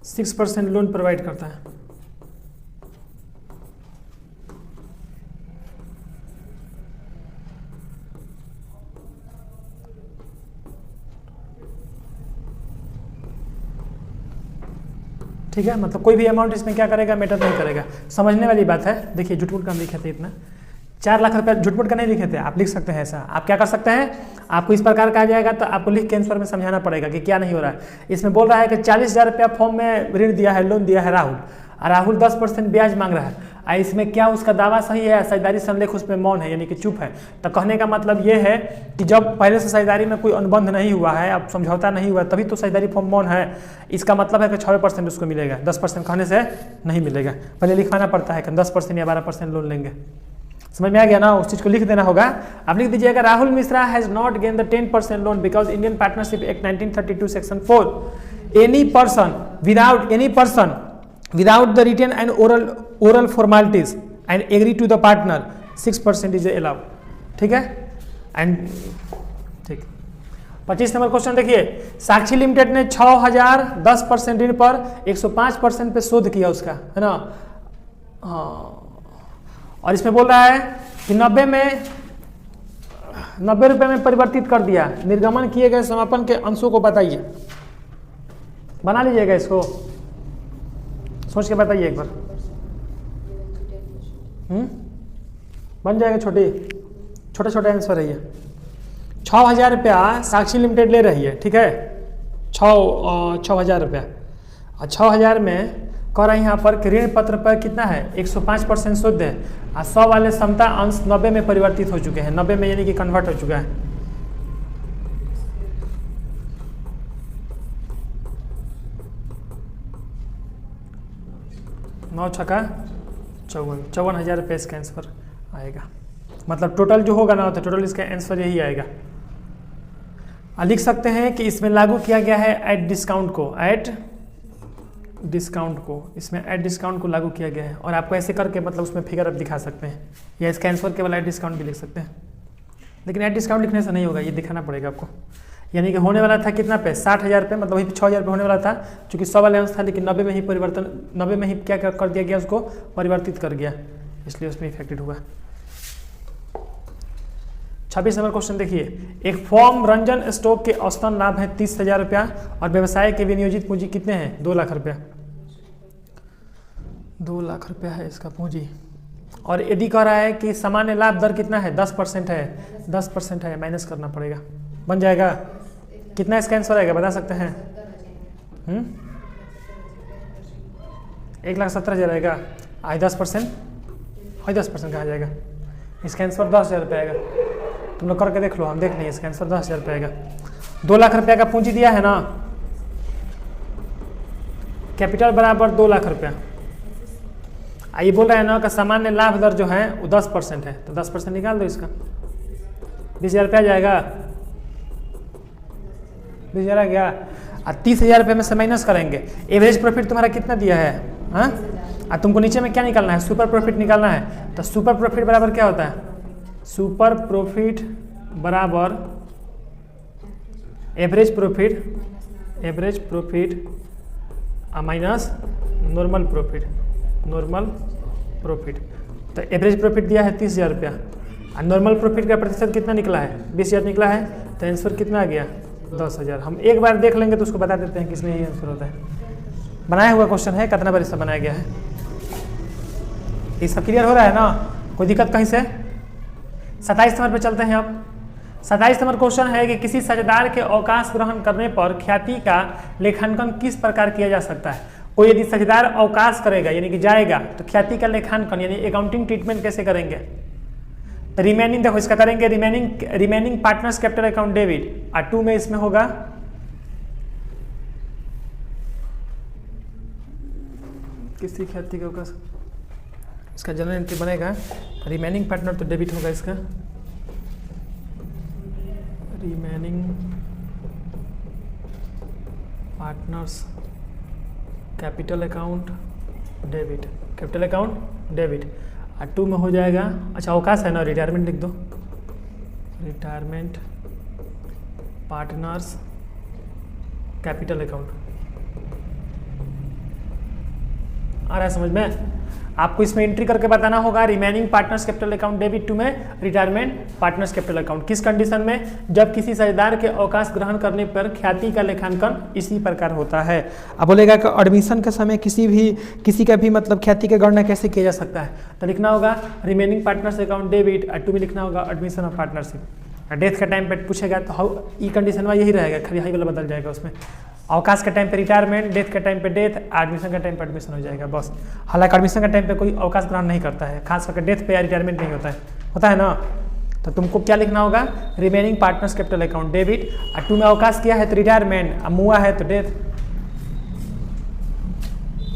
सिक्स 6% लोन प्रोवाइड करता है। ठीक है, मतलब कोई भी अमाउंट इसमें क्या करेगा, मैटर नहीं करेगा। समझने वाली बात है। देखिए झूठ मूठ का हम लिखे थे इतना, 4 लाख रुपए झूठ मूठ का नहीं लिखे थे। आप लिख सकते हैं ऐसा, आप क्या कर सकते हैं, आपको इस प्रकार का आ जाएगा तो आपको लिख के आंसर में समझाना पड़ेगा कि क्या नहीं हो रहा है। इसमें बोल रहा है कि 40,000 रुपया फॉर्म में ऋण दिया है, लोन दिया है राहुल, और राहुल 10% ब्याज मांग रहा है। इसमें क्या उसका दावा सही है? साझेदारी संलेख उसमें मौन है, यानी कि चुप है। तो कहने का मतलब ये है कि जब पहले से साझेदारी में कोई अनुबंध नहीं हुआ है, अब समझौता नहीं हुआ, तभी तो साझेदारी फॉर्म मौन है। इसका मतलब है कि 6% उसको मिलेगा, 10% कहने से नहीं मिलेगा। पहले लिखवाना पड़ता है कि 10% या 12% लोन लेंगे। समझ में आ गया ना? उस चीज को लिख देना होगा। आप लिख दीजिएगा Rahul Mishra has not gain the 10% loan because Indian partnership act 1932 section 4 any person without the written and oral formalities and agree to the partner 6% is allowed। ठीक है, एंड ठीक। 25 नंबर क्वेश्चन देखिए, साक्षी लिमिटेड ने 6,000 10% ऋण पर 105% पे शोध किया उसका, है ना? हाँ, और इसमें बोल रहा है कि 90 रुपए में परिवर्तित कर दिया। निर्गमन किए गए समापन के अंशों को बताइए। बना लीजिएगा इसको, सोच के बताइए एक बार। बन जाएगा। छोटे आंसर है ये। 6,000 रुपया साक्षी लिमिटेड ले रही है, ठीक है, 6,000 रुपया, और 6,000 में कह रहा है यहाँ पर कि ऋण पत्र पर कितना है 105% शुद्ध है, और 100 वाले समता अंश 90 में परिवर्तित हो चुके हैं, 90 में यानी कि कन्वर्ट हो चुका है। नौ छक्का 54,000 रुपये इसका आंसर आएगा। मतलब टोटल जो होगा ना, तो टोटल इसका आंसर यही आएगा। लिख सकते हैं कि इसमें लागू किया गया है एट डिस्काउंट को, इसमें एट डिस्काउंट को लागू किया गया है। और आपको ऐसे करके मतलब उसमें फिगर आप दिखा सकते हैं, या इसका आंसर केवल एट डिस्काउंट भी लिख सकते हैं। लेकिन एट डिस्काउंट लिखने से नहीं होगा, ये दिखाना पड़ेगा आपको। यानी कि होने वाला था कितना पे 60,000 रुपये, मतलब वही 6,000 रुपये होने वाला था, चूंकि 100 वाले अंश था, लेकिन 90 में ही क्या कर दिया गया, उसको परिवर्तित कर गया, इसलिए उसमें इफेक्टेड हुआ। 26 नंबर क्वेश्चन देखिए, एक फॉर्म रंजन स्टॉक के औसतन लाभ है 30,000 रुपया और व्यवसाय के विनियोजित पूंजी कितने हैं 2 लाख रुपया। 2 लाख रुपया है इसका पूंजी, और यदि कह रहा है कि सामान्य लाभ दर कितना है 10% है, 10% है, माइनस करना पड़ेगा। बन जाएगा। कितना इसका आंसर आएगा बता सकते हैं? 1,70,000 आएगा। आज 10%, आज 10% कहाँ जाएगा? इसका आंसर 10,000 रुपये आएगा। तुम लोग करके देख लो, हम देख लेंगे। इसका आंसर 10,000 रुपये आएगा। 2 लाख रुपये का पूंजी दिया है ना, कैपिटल बराबर 2 लाख रुपया। ये बोल रहे हैं ना कि सामान्य लाभ दर जो है वो 10% है, तो 10% निकाल दो इसका, 20,000 रुपया जाएगा। 20,000 आ गया। और 30,000 रुपये में से माइनस करेंगे। एवरेज प्रॉफिट तुम्हारा कितना दिया है? हाँ, और तुमको नीचे में क्या निकालना है? सुपर प्रॉफिट निकालना है। तो सुपर प्रॉफिट बराबर क्या होता है? सुपर प्रॉफिट बराबर average profit minus normal profit. तो एवरेज प्रॉफिट दिया है 30,000 रुपया, और नॉर्मल प्रॉफिट का प्रतिशत कितना निकला है? 20,000 निकला है। तो आंसर कितना आ गया? 10,000। हम एक बार देख लेंगे तो उसको बता देते हैं किसमें ये आंसर होता है। बनाया हुआ क्वेश्चन है, कितना बार इसका बनाया गया है। ये सब क्लियर हो रहा है ना? कोई दिक्कत कहीं से? 27 नंबर पे चलते हैं। अब 27 नंबर क्वेश्चन है कि किसी साझेदार के अवकाश ग्रहण करने पर ख्याति का लेखांकन किस प्रकार किया जा सकता है। कोई यदि साझेदार अवकाश करेगा यानी कि जाएगा, तो ख्याति का लेखांकन यानी अकाउंटिंग ट्रीटमेंट कैसे करेंगे? रिमेनिंग देखो इसका करेंगे, remaining partners capital account debit, और 2 में इसमें होगा किसी ख्याति का अवकाश, इसका जनरल एंट्री बनेगा। रिमेनिंग पार्टनर तो डेबिट होगा इसका, remaining partners capital account debit, और 2 में हो जाएगा। अच्छा अवकाश है ना, रिटायरमेंट लिख दो, रिटायरमेंट पार्टनर्स कैपिटल अकाउंट। आ रहा है समझ में? आपको इसमें एंट्री करके बताना होगा remaining partners capital account debit 2 में रिटायरमेंट पार्टनर्स कैपिटल अकाउंट। किस कंडीशन में? जब किसी साझेदार के अवकाश ग्रहण करने पर ख्याति का लेखांकन इसी प्रकार होता है। अब बोलेगा कि एडमिशन के समय किसी का भी मतलब ख्याति की गणना कैसे किया जा सकता है, तो लिखना होगा रिमेनिंग पार्टनर्स अकाउंट डेबिट, और 2 में लिखना होगा एडमिशन ऑफ पार्टनरशिप। डेथ का टाइम पे पूछेगा तो ई कंडीशन में यही रहेगा, खाली हाई वाला बदल जाएगा उसमें। अवकाश के टाइम पे रिटायरमेंट, डेथ के टाइम पे डेथ, एडमिशन के टाइम पे एडमिशन हो जाएगा बस। हालांकि एडमिशन के टाइम पे कोई अवकाश ग्रहण नहीं करता है, खास करके डेथ पे या रिटायरमेंट नहीं होता है ना। तो तुमको क्या लिखना होगा? Remaining partners capital account debit, और 2 में अवकाश किया है तो रिटायरमेंट, मुआ है तो डेथ,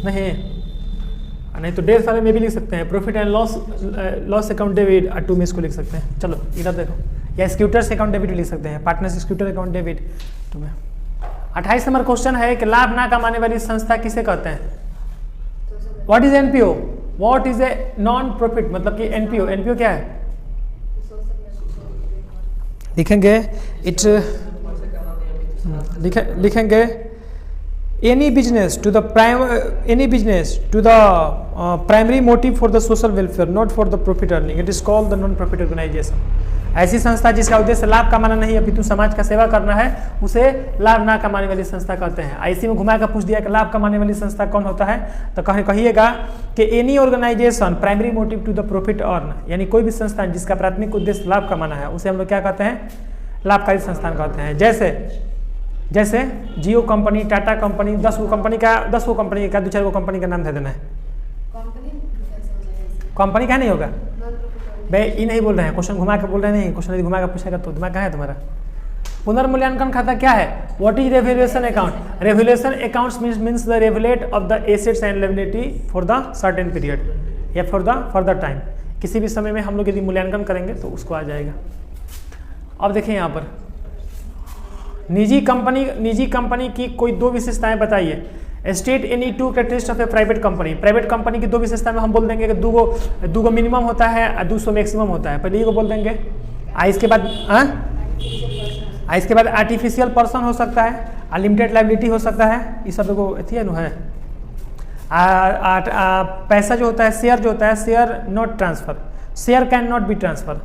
नहीं तो डेथ वाले में भी लिख सकते हैं profit and loss account debit, और 2 में इसको लिख सकते हैं। चलो इधर देखो, या स्क्यूटर्स अकाउंट डेबिट लिख सकते हैं, पार्टनर्स स्क्यूटर अकाउंट डेबिट 2 में। 28 नंबर क्वेश्चन है कि लाभ ना कमाने वाली संस्था किसे कहते हैं? What is NPO? What is a non profit, मतलब कि एनपीओ क्या है? लिखेंगे लिखेंगे any business to the primary motive for the social welfare, not for the profit earning, it is called the non profit organisation. ऐसी संस्था जिसका उद्देश्य लाभ कमाना नहीं अपितु समाज का सेवा करना है, उसे लाभ ना कमाने वाली संस्था कहते हैं। ऐसी में घुमा कर पूछ दिया कि लाभ कमाने वाली संस्था कौन होता है, तो कहिएगा कि any organisation primary motive to the profit earn, यानी कोई भी संस्थान जिसका प्राथमिक उद्देश्य लाभ कमाना है उसे हम लोग क्या कहते हैं? लाभकारी संस्थान कहते हैं। जैसे जियो कंपनी, टाटा कंपनी, 10 गो कंपनी का 2-4 गो कंपनी का नाम दे देना है। कंपनी क्या नहीं होगा भाई, ये नहीं बोल रहे हैं, क्वेश्चन घुमा के बोल रहे नहीं, क्वेश्चन यदि घुमा के पूछेगा तो दिमाग कहाँ है तुम्हारा? पुनर्मूल्यांकन खाता क्या है? What is revaluation account? Revaluation accounts means the revaluate of the assets and liability for the certain period या फॉर द टाइम। किसी भी समय में हम लोग यदि मूल्यांकन करेंगे तो उसको आ जाएगा। अब देखिए यहाँ पर निजी कंपनी की कोई 2 विशेषताएं बताइए। State any 2 characteristics of A private company. Private company की 2 विशेषता में हम बोल देंगे कि दो मिनिमम होता है और 200 मैक्सिमम होता है। पहले ये को बोल देंगे। इसके बाद आर्टिफिशियल पर्सन हो सकता है, अनलिमिटेड लायबिलिटी हो सकता है, ये सब देखो अथी है। पैसा जो होता है, शेयर जो होता है, share not transfer, share can not be transfer,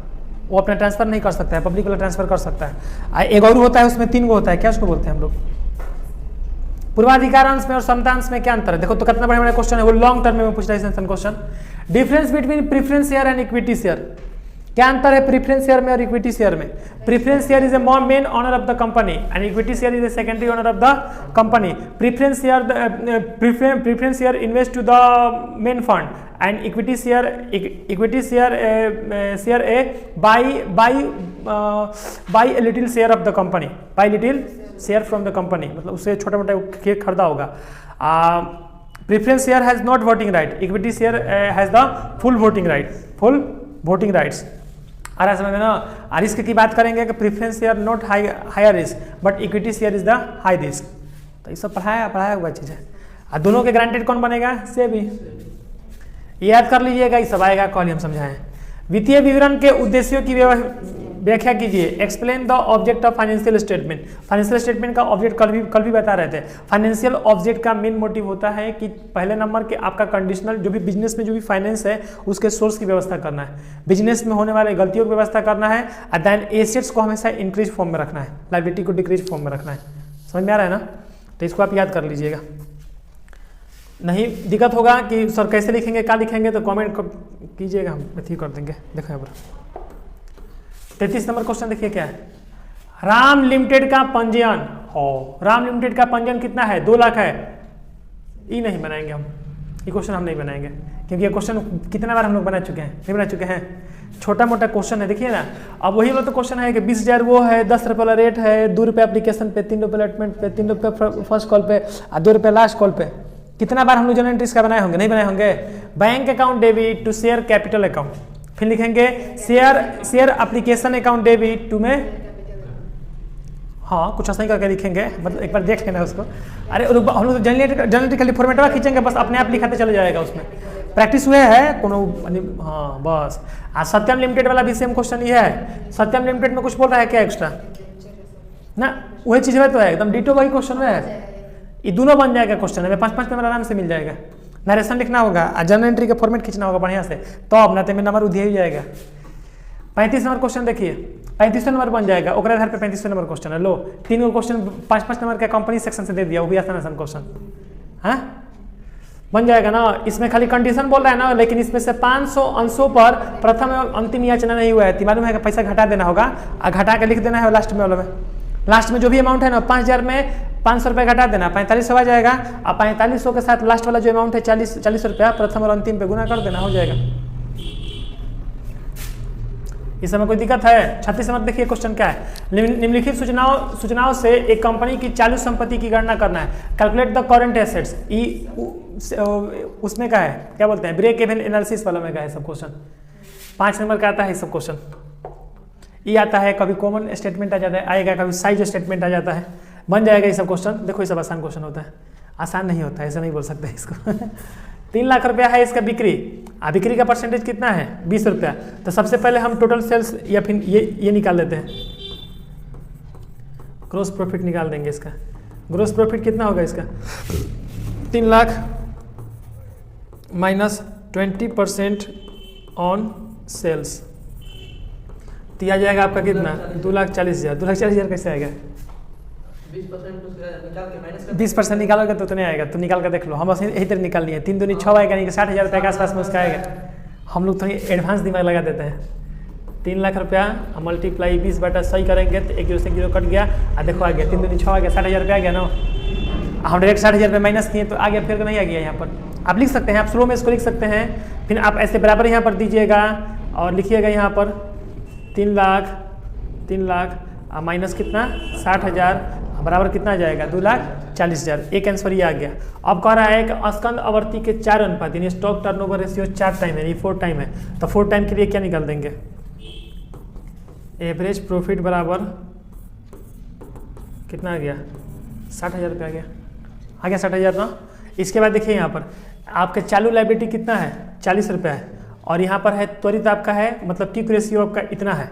वो अपना ट्रांसफर नहीं कर सकता है, पब्लिक वाला ट्रांसफर कर सकता है। एक और होता है, उसमें 3 गो होता है, क्या उसको बोलते हैं हम लोग? पूर्वाधिकार अंश में और समता अंश में क्या अंतर है? देखो तो कितना बड़ा क्वेश्चन है, वो लॉन्ग टर्म में पूछ रहा है question. Difference between preference share and equity share. क्या अंतर है प्रीफरेंस शेयर में और इक्विटी शेयर में? Preference share is a main owner of the company and equity share is a secondary owner of the company. Preference share invest to the main fund and equity share a buy a little share of the company, buy little share from the company, मतलब उससे छोटा मोटा खरीदा होगा. Preference share has not voting right, equity share has the full voting right, full voting rights. आ रहा है समझ में ना? रिस्क की बात करेंगे कि preference share not higher risk but equity share is the high risk. तो ये सब पढ़ाया हुआ चीज़ है. और दोनों के गारंटेड कौन बनेगा? सेबी. याद कर लीजिएगा, ये सब आएगा कल हम समझाएं. वित्तीय विवरण के उद्देश्यों की व्याख्या कीजिए. Explain the object of financial statement. Financial statement का ऑब्जेक्ट कल भी बता रहे थे. फाइनेंशियल ऑब्जेक्ट का मेन मोटिव होता है कि पहले नंबर के आपका कंडीशनल जो भी बिजनेस में जो भी फाइनेंस है उसके सोर्स की व्यवस्था करना है, बिजनेस में होने वाले गलतियों की व्यवस्था करना है, और देन एसेट्स को हमेशा इंक्रीज फॉर्म में रखना है, लायबिलिटी को डिक्रीज फॉर्म में रखना है. समझ में आ रहा है ना? तो इसको आप याद कर लीजिएगा. नहीं दिक्कत होगा कि सर कैसे लिखेंगे, क्या लिखेंगे, तो कमेंट कीजिएगा, हम अथी कर देंगे. देखो यहाँ पर 33 नंबर क्वेश्चन देखिए क्या है. राम लिमिटेड का पंजीयन हो, राम लिमिटेड का पंजीयन कितना है? 2 लाख है. ये नहीं बनाएंगे हम, ये क्वेश्चन हम नहीं बनाएंगे क्योंकि ये क्वेश्चन कितना बार हम लोग बना चुके हैं, नहीं बना चुके हैं. छोटा मोटा क्वेश्चन है, देखिए ना. अब वही वाला तो क्वेश्चन है कि 20,000 वो है, 10 रुपये वाला रेट है, 2 रुपये एप्लीकेशन पे, 3 रुपये अलॉटमेंट पे, 3 रुपये फर्स्ट कॉल पे और 2 रुपये लास्ट कॉल पे. कितना बार हम लोग जनरल एंट्रीज का बनाए होंगे? नहीं बनाए होंगे. Bank account debit to share capital account, फिर लिखेंगे share application account debit to में, हाँ कुछ ऐसा ही करके लिखेंगे, मतलब एक बार देख लेना उसको. अरे हम लोग जनरल खाली फॉर्मेटवा खींचेंगे, बस अपने आप लिखाते चले जाएगा, उसमें प्रैक्टिस हुए है कोनो. हाँ बस. आज सत्यम लिमिटेड वाला भी सेम क्वेश्चन ये है. सत्यम लिमिटेड में कुछ बोल रहा है क्या एक्स्ट्रा? ना वही चीज़ में तो है, एकदम डिटो वही क्वेश्चन में है. ये दोनों बन जाएगा क्वेश्चन में, 5-5 नंबर आराम से मिल जाएगा. नरेशन लिखना होगा और जनरल एंट्री का फॉर्मेट खींचना होगा बढ़िया से, तो अब ना नंबर उधिया ही जाएगा. 35 नंबर क्वेश्चन देखिए, 35 नंबर बन जाएगा. ओकरे आधार पे 35 नंबर क्वेश्चन है. लो 3 क्वेश्चन 5-5 नंबर का कंपनी सेक्शन से दे दिया, वो भी आसान क्वेश्चन. हाँ बन जाएगा ना. इसमें खाली कंडीशन बोल रहा है ना, लेकिन इसमें से 500 अंशों पर प्रथम एवं अंतिम याचना नहीं हुआ है. मालूम है कि पैसा घटा देना होगा और घटा के लिख देना है लास्ट में वाले में. लास्ट में जो भी अमाउंट है ना 5,000 में 500 रुपये घटा देना, 4500 आ जाएगा. और 4500 के साथ लास्ट वाला जो अमाउंट है 40 रुपया प्रथम और अंतिम पे गुना कर देना, हो जाएगा. इस समय कोई दिक्कत है? 36 नंबर देखिए क्वेश्चन क्या है. निम्नलिखित सूचनाओं से एक कंपनी की चालू संपत्ति की गणना करना है. Calculate the current assets. उसमें का है, क्या बोलते हैं, ब्रेक इवन एनालिसिस वाला में का है सब क्वेश्चन. 5 नंबर का आता है सब क्वेश्चन. ये आता है, कभी कॉमन स्टेटमेंट आ जाता है, आएगा कभी साइज स्टेटमेंट आ जाता है. बन जाएगा ये सब क्वेश्चन. देखो ये सब आसान क्वेश्चन होता है. आसान नहीं होता है, ऐसा नहीं बोल सकते इसको. 3 लाख रुपया है इसका बिक्री. बिक्री का परसेंटेज कितना है? 20 रुपया. तो सबसे पहले हम टोटल सेल्स या फिर ये निकाल देते हैं, ग्रोस प्रॉफिट निकाल देंगे इसका. ग्रोस प्रॉफिट कितना होगा इसका? 3 लाख माइनस 20% ऑन सेल्स, तो आ जाएगा आपका कितना? 2,40,000. 2,40,000 कैसे आएगा? 20% निकालोगे तो नहीं आएगा. तो निकाल कर देख लो, हम बस यही तरह निकाल लिए. 3 दूनी 6 आएगा, नहीं 60,000 रुपये के आसपास में उसका आएगा. हम लोग थोड़ी एडवांस दिमाग लगा देते हैं. 3 लाख रुपया मल्टीप्लाई 20 बटा सही करेंगे तो 1 से 0 कट गया. देखो आ गया, 3 दूनी 6 आ गया, 60,000 रुपये आ गया ना. हम डायरेक्ट 60,000 रुपये माइनस किए तो आ गया, फिर नहीं आ गया. यहाँ पर आप लिख सकते हैं, आप स्लो में इसको लिख सकते हैं. फिर आप ऐसे बराबर यहाँ पर दीजिएगा और लिखिएगा यहाँ पर 3 लाख माइनस कितना? 60,000 बराबर कितना आ जाएगा? 2,40,000. एक आंसर ये आ गया. अब कह रहा है कि स्कंद आवर्ती के 4 अनुपात, यानी स्टॉक टर्नओवर रेशियो 4 टाइम है, 4 टाइम है. तो 4 टाइम के लिए क्या निकाल देंगे? एवरेज प्रॉफिट बराबर कितना आ गया? 60,000 रुपये आ गया 60,000 ना. इसके बाद देखिए यहाँ पर आपके चालू लायबिलिटी कितना है? 40 रुपये है. और यहाँ पर है त्वरित आपका है, मतलब क्विक रेशियो आपका इतना है.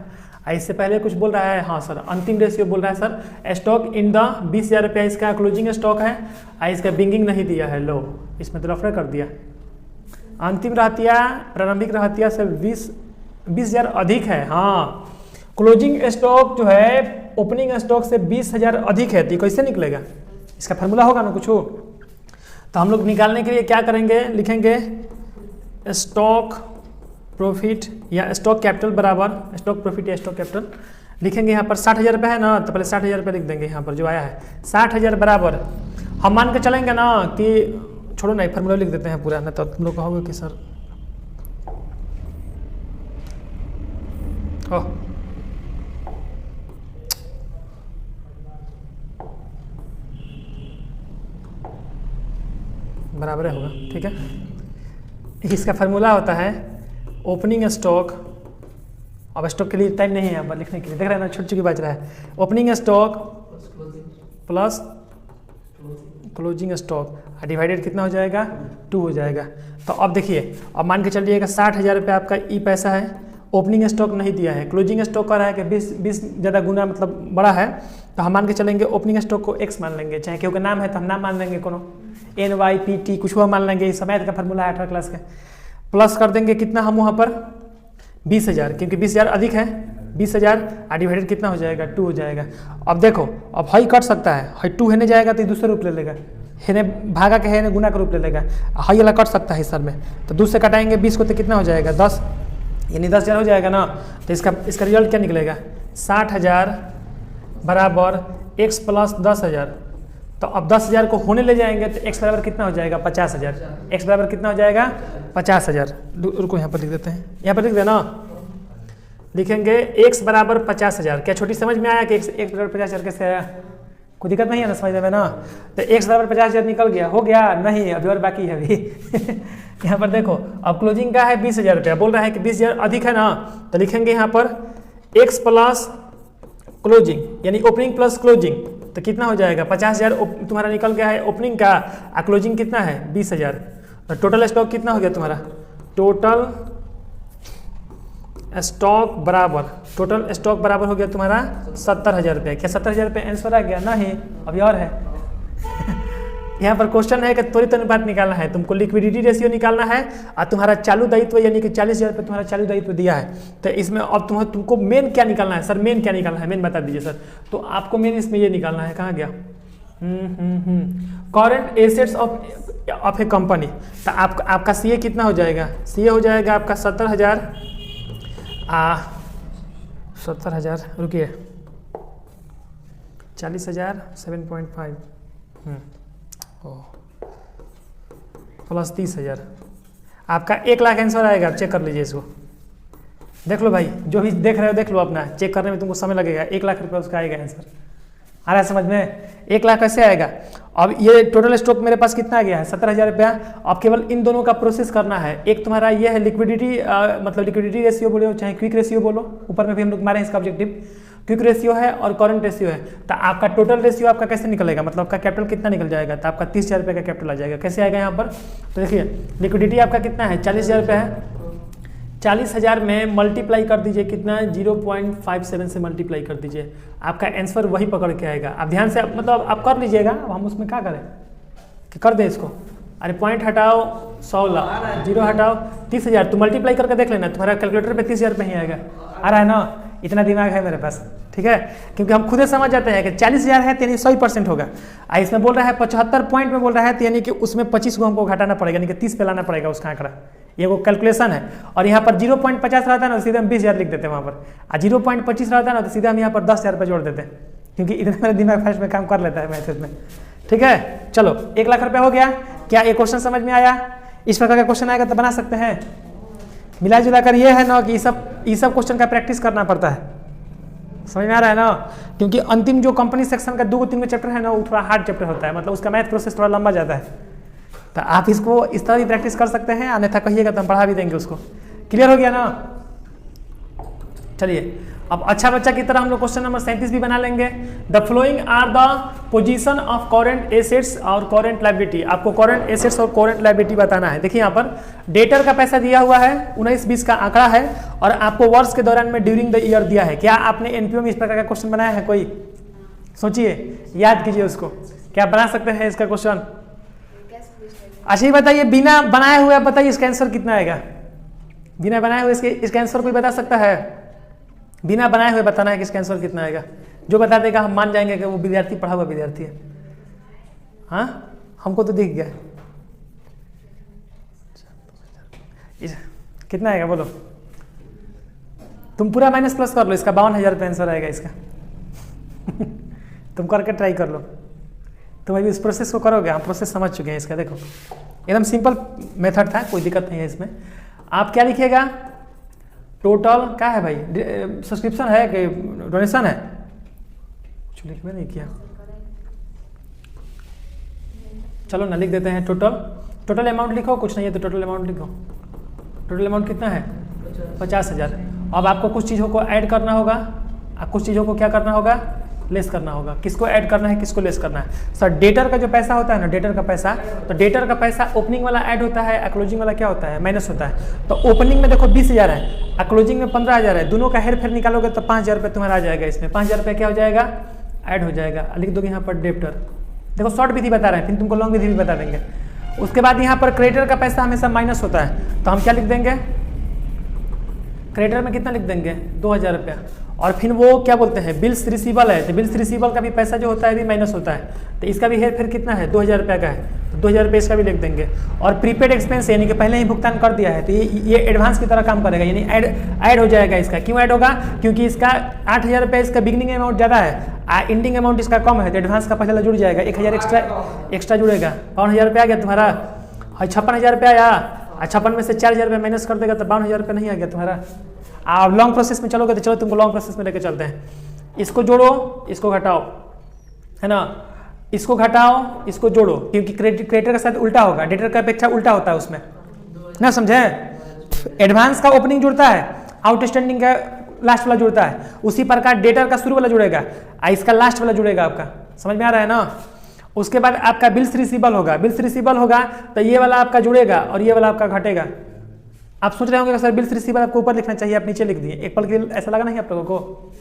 इससे पहले कुछ बोल रहा है, हाँ सर अंतिम रेशियो बोल रहा है सर. स्टॉक इन द 20,000 रुपया इसका क्लोजिंग स्टॉक है, इसका बिंगिंग नहीं दिया है. लो इसमें तो रफर कर दिया. अंतिम रहतिया प्रारंभिक रहतिया से 20,000 अधिक है. हाँ क्लोजिंग स्टॉक जो है ओपनिंग स्टॉक से 20,000 अधिक है. तो कैसे निकलेगा? इसका फार्मूला होगा ना कुछ हो. तो हम लोग निकालने के लिए क्या करेंगे? लिखेंगे स्टॉक प्रॉफिट या स्टॉक कैपिटल बराबर स्टॉक प्रॉफिट या स्टॉक कैपिटल लिखेंगे यहाँ पर 60,000 रुपये है ना, तो पहले 60,000 रुपये लिख देंगे यहाँ पर जो आया है 60,000 बराबर। हम मान के चलेंगे ना कि छोड़ो ना, फार्मूला लिख देते हैं पूरा, ना तो तुम लोग कहोगे कि सर हो बराबर होगा, ठीक है। इसका फार्मूला होता है ओपनिंग स्टॉक, अब स्टॉक के लिए टाइम नहीं है अब लिखने के लिए, देख रहे हैं ना छोटी छोटी बच रहा है। Opening stock plus closing stock divided कितना हो जाएगा 2 हो जाएगा। तो अब देखिए, अब मान के चलिएगा 60,000 रुपये आपका ई पैसा है, ओपनिंग स्टॉक नहीं दिया है, क्लोजिंग स्टॉक का रहा है कि 20 ज़्यादा गुना मतलब बड़ा है, तो हम मान के चलेंगे ओपनिंग स्टॉक को x मान लेंगे, चाहे क्योंकि नाम है तो हम नाम मान लेंगे कोनो NYPT कुछ हुआ मान लेंगे, इस मैथ का फार्मूला है 8वीं क्लास का। प्लस कर देंगे कितना हम वहाँ पर 20,000, क्योंकि 20,000 अधिक है, 20,000 डिवाइडेड कितना हो जाएगा 2 हो जाएगा। अब देखो, अब हाई कट सकता है, हाई 2 है जाएगा तो दूसरे रूप ले लेगा, है भागा के है गुना का रूप ले लेगा, हाई वाला कट सकता है इस साल में, तो 2 से कटाएंगे 20 को तो कितना हो जाएगा 10, यानी 10,000 हो जाएगा ना। तो इसका रिजल्ट क्या निकलेगा 60,000 बराबर x प्लस 10,000। तो अब 10,000 को होने ले जाएंगे तो x बराबर कितना हो जाएगा 50,000, x बराबर कितना हो जाएगा 50,000। रुको यहाँ पर लिख देते हैं, यहाँ पर लिख देना, लिखेंगे x बराबर 50,000। क्या छोटी समझ में आया कि x बराबर 50,000 कैसे आया, कोई दिक्कत नहीं है ना समझने में ना। तो x बराबर 50,000 निकल गया, हो गया नहीं अभी और बाकी है अभी यहाँ पर देखो, अब क्लोजिंग का है 20,000 रुपया, बोल रहा है कि 20,000 अधिक है ना, तो लिखेंगे यहाँ पर x प्लस क्लोजिंग यानी ओपनिंग प्लस क्लोजिंग, तो कितना हो जाएगा 50,000 तुम्हारा निकल गया है ओपनिंग का, और क्लोजिंग कितना है 20,000। तो टोटल स्टॉक कितना हो गया तुम्हारा, टोटल स्टॉक बराबर हो गया तुम्हारा 70,000 रुपये। क्या 70,000 रुपये आंसर आ गया? नहीं, अभी और है यहाँ पर क्वेश्चन है कि त्वरित अनुपात निकालना है, तुमको लिक्विडिटी रेशियो निकालना है, और तुम्हारा चालू दायित्व यानी कि 40,000 रुपये तुम्हारा चालू दायित्व दिया है। तो इसमें अब तुमको मेन क्या निकालना है? सर मेन क्या निकालना है, मेन बता दीजिए सर। तो आपको मेन इसमें ये निकालना है, कहाँ गया current assets of A company. तो आपका सीए कितना हो जाएगा, सीए हो जाएगा आपका 70,000 रुकिए 40,000 7.5 प्लस 30,000 आपका 1 लाख आंसर आएगा। आप चेक कर लीजिए इसको, देख लो भाई, जो भी देख रहे हो देख लो, अपना चेक करने में तुमको समय लगेगा। 1 लाख रुपये उसका आएगा आंसर, आ रहा है समझ में? 1 लाख कैसे आएगा? अब ये टोटल स्टॉक मेरे पास कितना आ गया है 70,000 रुपया। अब केवल इन दोनों का प्रोसेस करना है। एक तुम्हारा ये है लिक्विडिटी मतलब लिक्विडिटी रेशियो बोलो चाहे क्विक रेशियो बोलो, ऊपर में भी हम लोग मारे हैं इसका ऑब्जेक्टिव। क्विक रेशियो है और करंट रेशियो है। तो आपका टोटल रेशियो आपका कैसे निकलेगा, मतलब आपका कैपिटल कितना निकल जाएगा? तो आपका 30,000 रुपये का कैपिटल आ जाएगा। कैसे आएगा यहाँ पर? तो देखिए लिक्विडिटी आपका कितना है 40,000 रुपये है। 40,000 में मल्टीप्लाई कर दीजिए कितना, 0.57 से मल्टीप्लाई कर दीजिए, आपका आंसर वही पकड़ के आएगा। आप ध्यान से मतलब आप कर लीजिएगा, अब हम उसमें क्या करें कि कर दें इसको। अरे पॉइंट हटाओ 100,000, 0 हटाओ 30,000, तो मल्टीप्लाई करके देख लेना, तुम्हारा कैलकुलेटर पे 30,000 रुपये ही आएगा। आ रहा है ना? इतना दिमाग है मेरे पास, ठीक है, क्योंकि हम खुद ही समझ जाते हैं कि 40,000 है तो यानी 100% होगा। इसमें बोल रहा है 75 पॉइंट में बोल रहा है, तो यानी कि उसमें 25 को हमको घटाना पड़ेगा, यानी कि 30 पे लाना पड़ेगा उसका आंकड़ा। ये वो कैलकुलेशन है। और यहाँ पर 0.50 रहता है ना, सीधे हम 20,000 लिख देते हैं वहाँ पर, और 0.25 रहता है ना, तो सीधे हम यहाँ पर 10,000 रुपये जोड़ देते हैं, क्योंकि इतना मेरा दिमाग फर्स्ट में काम कर लेता है मैथ्स में। ठीक है, चलो 1 लाख रुपया हो गया। क्या ये क्वेश्चन समझ में आया? इस प्रकार का क्वेश्चन आएगा तो बना सकते हैं। मिला जुला कर ये है ना कि ये सब क्वेश्चन का प्रैक्टिस करना पड़ता है। समझ में आ रहा है ना? क्योंकि अंतिम जो कंपनी सेक्शन का 2-3 चैप्टर है ना, वो थोड़ा हार्ड चैप्टर होता है, मतलब उसका मैथ प्रोसेस थोड़ा लंबा जाता है। तो आप इसको इस तरह भी प्रैक्टिस कर सकते हैं, अन्यथा कहिएगा तो हम पढ़ा भी देंगे उसको। क्लियर हो गया ना? चलिए अब अच्छा बच्चा की तरह हम लोग क्वेश्चन नंबर 37 भी बना लेंगे। The flowing are the position of current assets और करेंट लायबिलिटी। आपको करेंट एसेट्स और करेंट लायबिलिटी बताना है। देखिए यहाँ पर डेटर का पैसा दिया हुआ है, 19-20 का आंकड़ा है, और आपको वर्ष के दौरान में ड्यूरिंग द ईयर दिया है। क्या आपने एनपीओ में इस प्रकार का क्वेश्चन बनाया है? कोई सोचिए, याद कीजिए उसको। क्या बना सकते हैं इसका क्वेश्चन? अच्छा ये बताइए, बिना बनाए हुए बताइए इसका आंसर कितना आएगा? बिना बनाए हुए इसका आंसर कोई बता सकता है? बिना बनाए हुए बताना है कि इसका आंसर कितना आएगा। जो बता देगा हम मान जाएंगे कि वो विद्यार्थी पढ़ा हुआ विद्यार्थी है। हाँ, हमको तो दिख गया। कितना आएगा बोलो? तुम पूरा माइनस प्लस कर लो, इसका 52,000 रुपये आंसर आएगा इसका। तुम करके ट्राई कर लो, तुम अभी इस प्रोसेस को करोगे, हम प्रोसेस समझ चुके हैं इसका। देखो एकदम सिंपल मेथड था, कोई दिक्कत नहीं है इसमें। आप क्या लिखिएगा, टोटल क्या है भाई, सब्सक्रिप्शन है कि डोनेशन है, कुछ लिख में नहीं किया, चलो ना लिख देते हैं टोटल अमाउंट लिखो, कुछ नहीं है तो टोटल अमाउंट लिखो। टोटल अमाउंट कितना है 50,000। अब आपको कुछ चीज़ों को ऐड करना होगा, आप कुछ चीज़ों को क्या करना होगा, लेस करना होगा। किसको ऐड करना है, किसको लेस करना है। सर डेटर का जो पैसा होता है ना, डेटर का पैसा, तो डेटर का पैसा ओपनिंग वाला ऐड होता है, क्लोजिंग वाला क्या होता है, माइनस होता है। तो ओपनिंग में देखो 20,000 है, क्लोजिंग में 15,000 है, दोनों का हेर फेर निकालोगे तो 5,000 रुपये तुम्हारा आ जाएगा। इसमें 5,000 रुपये क्या हो जाएगा, ऐड हो जाएगा। लिख दोगे यहाँ पर डेप्टर, देखो शॉर्ट विधि बता रहे हैं, फिर तुमको लॉन्ग विधि भी बता देंगे। उसके बाद यहाँ पर क्रेडिटर का पैसा हमेशा माइनस होता है, तो हम क्या लिख देंगे, क्रेडिटर में कितना लिख देंगे 2,000 रुपया। और फिर वो क्या बोलते हैं, बिल्स रिसीवल है, तो बिल्स रिसीवल का भी पैसा जो होता है भी माइनस होता है, तो इसका भी हेर फेर कितना है 2,000 रुपया का है, तो 2,000 रुपये इसका भी लिख देंगे। और प्रीपेड एक्सपेंस यानी कि पहले ही भुगतान कर दिया है, तो ये एडवांस की तरह काम करेगा, यानी ऐड हो जाएगा इसका। क्यों ऐड होगा, क्योंकि इसका 8,000 रुपये इसका बिगनिंग अमाउंट ज़्यादा है, एंडिंग अमाउंट इसका कम है, तो एडवांस का पहले जुड़ जाएगा, 1,000 एक्स्ट्रा जुड़ेगा। 52,000 रुपया आ गया तुम्हारा, 56,000 रुपया आया, 56 में से 4,000 रुपये माइनस कर देगा तो 52,000 रुपये नहीं आ गया तुम्हारा। आप लॉन्ग प्रोसेस में चलोगे तो चलो तुमको लॉन्ग प्रोसेस में लेके चलते हैं। इसको जोड़ो, इसको घटाओ, है ना, इसको घटाओ, इसको जोड़ो, क्योंकि क्रेडिटर के साथ उल्टा होगा, डेटर का अपेक्षा उल्टा होता है उसमें ना, समझे। एडवांस का ओपनिंग जुड़ता है, आउटस्टैंडिंग का लास्ट वाला जुड़ता है, उसी प्रकार डेटर का शुरू वाला जुड़ेगा, इसका लास्ट वाला जुड़ेगा। आपका समझ में आ रहा है ना। उसके बाद आपका बिल्स रिसीवल होगा, बिल्स रिसीवल होगा तो ये वाला आपका जुड़ेगा और ये वाला आपका घटेगा। आप सोच रहे होंगे सर बिल्स रिसीवल आपको ऊपर लिखना चाहिए, आप नीचे लिख दिए, एक पल के लिए ऐसा लगा नहीं आप लोगों को,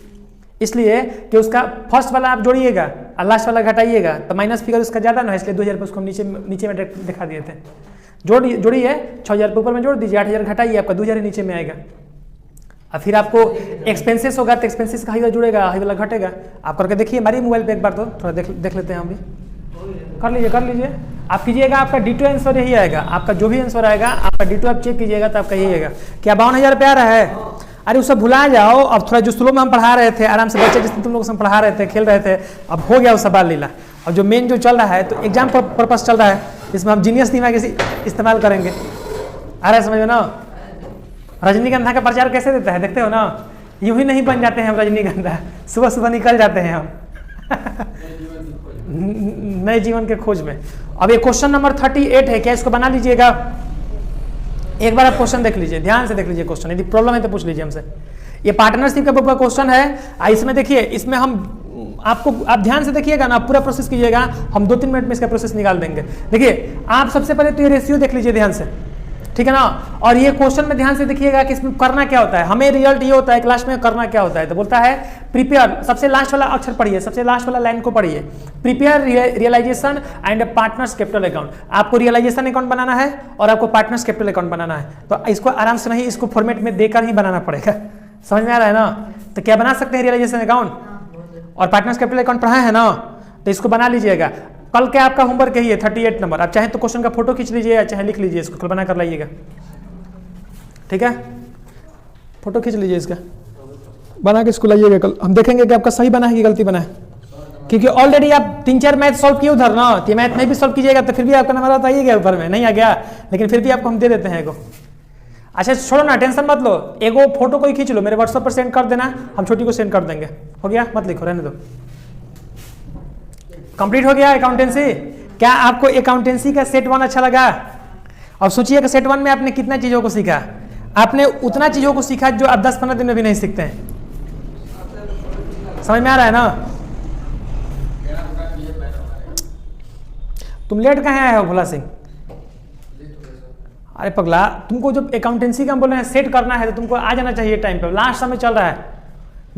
इसलिए कि उसका फर्स्ट वाला आप जोड़िएगा और लास्ट वाला घटाइएगा, तो माइनस फिगर उसका ज़्यादा ना, इसलिए 2,000 रुपये उसको हम नीचे में दिखा दिए थे। जोड़िए 6,000 रुपये ऊपर में जोड़ दीजिए, 8,000 घटाइए, आपका 2,000 नीचे में आएगा। और फिर आपको एक्सपेंसेस होगा तो एक्सपेंसेस का हाई वाला जुड़ेगा, हाई वाला घटेगा। आप करके देखिए, हमारी मोबाइल पे एक बार तो थोड़ा देख लेते हैं हम भी, कर लीजिए आप कीजिएगा, आपका डिटो आंसर यही आएगा। आपका जो भी आंसर आएगा आपका डिटो आप चेक कीजिएगा तो आपका यही आएगा। क्या 52,000 रुपया आ रहा है, अरे उससे भुला जाओ। अब थोड़ा जो स्लो में हम पढ़ा रहे थे, आराम से बच्चे जिस तुम लोग से पढ़ा रहे थे, खेल रहे थे, अब हो गया वो सब बाल लीला। और जो मेन जो चल रहा है, तो एग्जाम पर्पस चल रहा है, इसमें हम जीनियस दिमाग इस्तेमाल करेंगे। आ रहा है समझ में ना। रजनीगंधा का प्रचार कैसे देता है, देखते हो ना, यूं ही नहीं बन जाते हैं हम रजनीगंधा, सुबह सुबह निकल जाते हैं हम नए जीवन के खोज में। अब ये क्वेश्चन नंबर 38 है, क्या इसको बना लीजिएगा। एक बार आप क्वेश्चन देख लीजिए, ध्यान से देख लीजिए क्वेश्चन, यदि प्रॉब्लम है तो पूछ लीजिए हमसे। ये पार्टनरशिप का क्वेश्चन है। इसमें देखिए, इसमें हम आप ध्यान से देखिएगा ना, पूरा प्रोसेस कीजिएगा, हम 2-3 मिनट में इसका प्रोसेस निकाल देंगे। देखिए आप सबसे पहले तो ये रेशियो देख लीजिए ध्यान से, ठीक है ना। और ये क्वेश्चन में ध्यान से देखिएगा कि इसमें करना क्या होता है, हमें रिजल्ट ये होता है क्लास में करना क्या होता है। तो बोलता है प्रिपेयर, सबसे लास्ट वाला अक्षर पढ़िए, सबसे लास्ट वाला लाइन को पढ़िए, prepare realisation and partners capital account. आपको रियलाइजेशन अकाउंट बनाना है और आपको पार्टनर्स कैपिटल अकाउंट बनाना है, तो इसको आराम से नहीं, इसको फॉर्मेट में देकर ही बनाना पड़ेगा। समझ में आ रहा है ना। तो क्या बना सकते हैं रियलाइजेशन अकाउंट और पार्टनर्स कैपिटल अकाउंट पढ़ा है ना, तो इसको बना लीजिएगा। कल के आपका होमवर्क यही है 38 नंबर। आप चाहे तो क्वेश्चन का फोटो खींच लीजिए या चाहे लिख लीजिए, इसको कल बना कर लाइएगा, ठीक है। फोटो खींच लीजिए, इसका बना के इसको लाइएगा, कल हम देखेंगे कि आपका सही बना है कि गलती बना है। क्योंकि ऑलरेडी आप 3-4 मैथ सॉल्व किए उधर ना, तो मैथ नहीं भी सॉल्व कीजिएगा तो फिर भी आपका नंबर आता ही गया, ऊपर में नहीं आ गया, लेकिन फिर भी आपको हम दे देते हैं एगो। अच्छा छोड़ो ना, टेंशन मत लो, एगो फोटो कोई खींच लो, मेरे व्हाट्सएप पर सेंड कर देना, हम छोटी को सेंड कर देंगे। हो गया, मत लिखो, रहने दो। कंप्लीट हो गया अकाउंटेंसी। क्या आपको अकाउंटेंसी का सेट 1 अच्छा लगा। और सोचिए कि सेट 1 में आपने कितना चीजों को सीखा। आपने उतना चीजों को सीखा जो आप 10-15 दिन में भी नहीं सीखते हैं। समझ में आ रहा है ना। तुम लेट कहाँ आए हो भोला सिंह। अरे पगला, तुमको जब अकाउंटेंसी का हम बोल रहे हैं सेट करना है तो तुमको आ जाना चाहिए टाइम पे। लास्ट समय चल रहा है,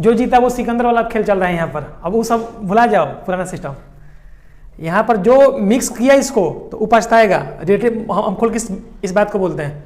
जो जीता वो सिकंदर वाला खेल चल रहा है यहाँ पर। अब वो सब भुला जाओ, पुराना सिस्टम। यहाँ पर जो मिक्स किया इसको तो वो पछताएगा। हम खोल के इस बात को बोलते हैं।